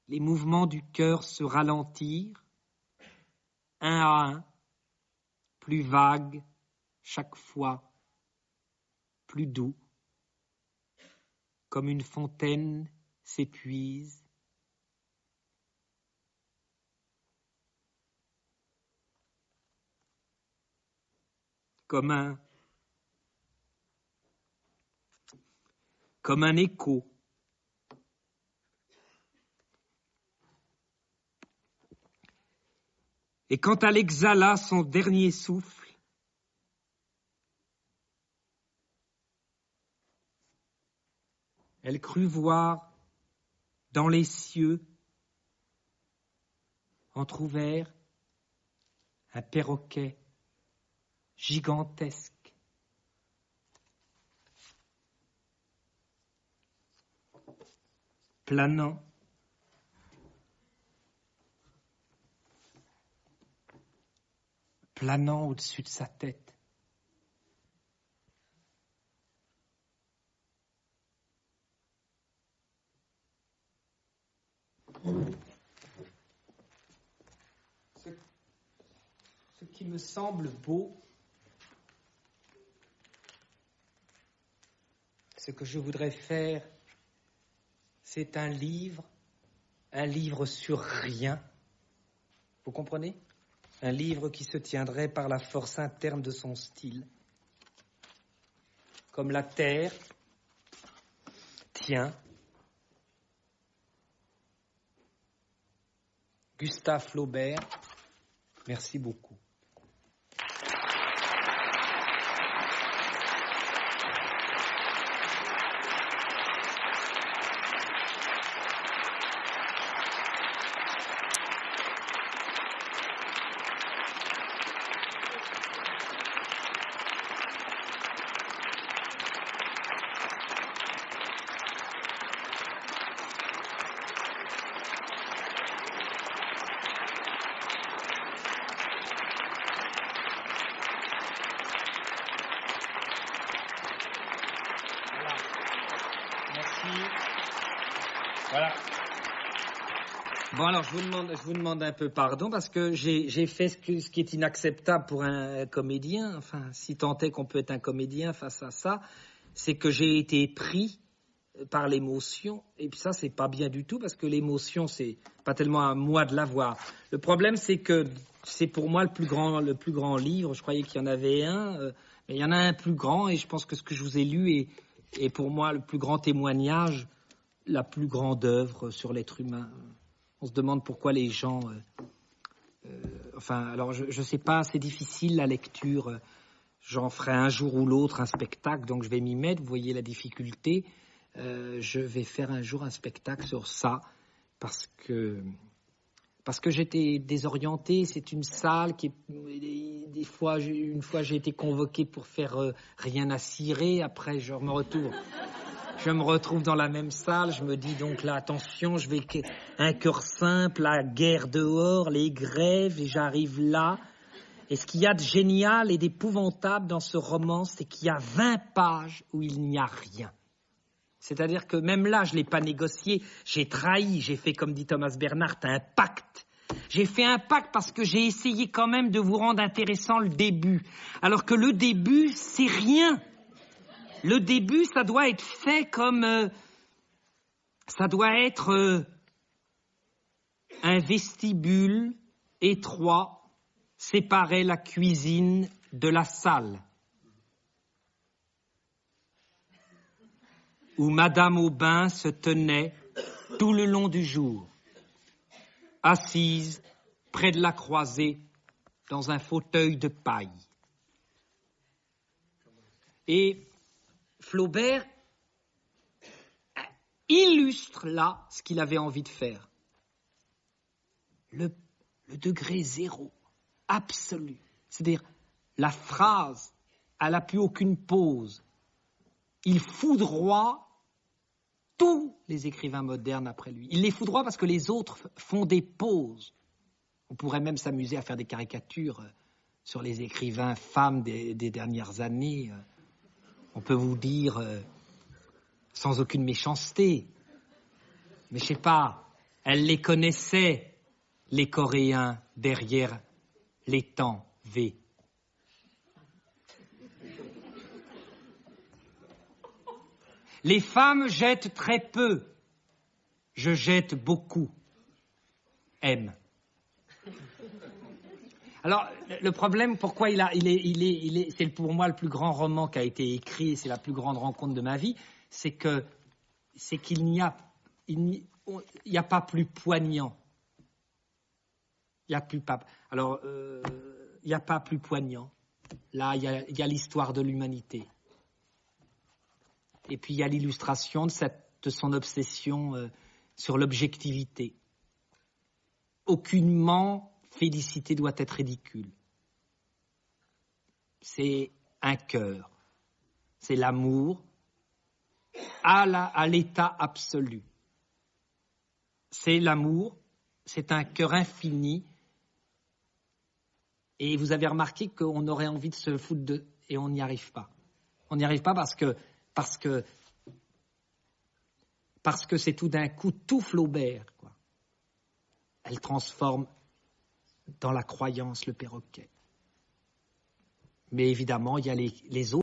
Les mouvements du cœur se ralentirent, un à un, plus vagues chaque fois, plus doux, comme une fontaine s'épuise. Comme un écho. Et quand elle exhala son dernier souffle, elle crut voir dans les cieux, entr'ouverts, un perroquet gigantesque. Planant, au-dessus de sa tête. Ce qui me semble beau, ce que je voudrais faire, c'est un livre sur rien. Vous comprenez? Un livre qui se tiendrait par la force interne de son style. Comme la terre tient. Gustave Flaubert, merci beaucoup. Bon, alors, je vous demande un peu pardon parce que j'ai fait ce qui est inacceptable pour un comédien. Enfin, si tant est qu'on peut être un comédien face à ça, c'est que j'ai été pris par l'émotion. Et puis ça, c'est pas bien du tout parce que l'émotion, c'est pas tellement à moi de l'avoir. Le problème, c'est que c'est pour moi le plus grand livre. Je croyais qu'il y en avait un, mais il y en a un plus grand et je pense que ce que je vous ai lu est pour moi le plus grand témoignage, la plus grande œuvre sur l'être humain. On se demande pourquoi les gens... alors je sais pas, c'est difficile la lecture. J'en ferai un jour ou l'autre un spectacle, donc je vais m'y mettre. Vous voyez la difficulté. Je vais faire un jour un spectacle sur ça parce que j'étais désorienté. C'est une salle qui une fois j'ai été convoqué pour faire rien à cirer. Après je me retrouve dans la même salle, je me dis donc là, attention, je vais un cœur simple, la guerre dehors, les grèves, et j'arrive là. Et ce qu'il y a de génial et d'épouvantable dans ce roman, c'est qu'il y a 20 pages où il n'y a rien. C'est-à-dire que même là, je ne l'ai pas négocié, j'ai trahi, j'ai fait, comme dit Thomas Bernhardt, un pacte. J'ai fait un pacte parce que j'ai essayé quand même de vous rendre intéressant le début. Alors que le début, c'est rien. Le début, ça doit être fait comme... ça doit être un vestibule étroit séparait la cuisine de la salle. Où Madame Aubin se tenait tout le long du jour, assise près de la croisée dans un fauteuil de paille. Et Flaubert illustre là ce qu'il avait envie de faire. Le degré zéro, absolu. C'est-à-dire, la phrase, elle n'a plus aucune pause. Il foudroie tous les écrivains modernes après lui. Il les foudroie parce que les autres font des pauses. On pourrait même s'amuser à faire des caricatures sur les écrivains femmes des dernières années. On peut vous dire, sans aucune méchanceté, mais je sais pas, elle les connaissait, les Coréens, derrière l'étang V. Les femmes jettent très peu, je jette beaucoup. M. Alors, le problème, pourquoi c'est pour moi le plus grand roman qui a été écrit, c'est la plus grande rencontre de ma vie, c'est qu'il n'y a pas plus poignant. Il n'y a pas plus poignant. Là, il y a l'histoire de l'humanité. Et puis, il y a l'illustration de son obsession sur l'objectivité. Aucunement, félicité doit être ridicule. C'est un cœur. C'est l'amour à l'état absolu. C'est l'amour, c'est un cœur infini. Et vous avez remarqué qu'on aurait envie de se foutre de... Et on n'y arrive pas. On n'y arrive pas parce que c'est tout d'un coup tout Flaubert, quoi. Elle transforme dans la croyance le perroquet. Mais évidemment, il y a les autres.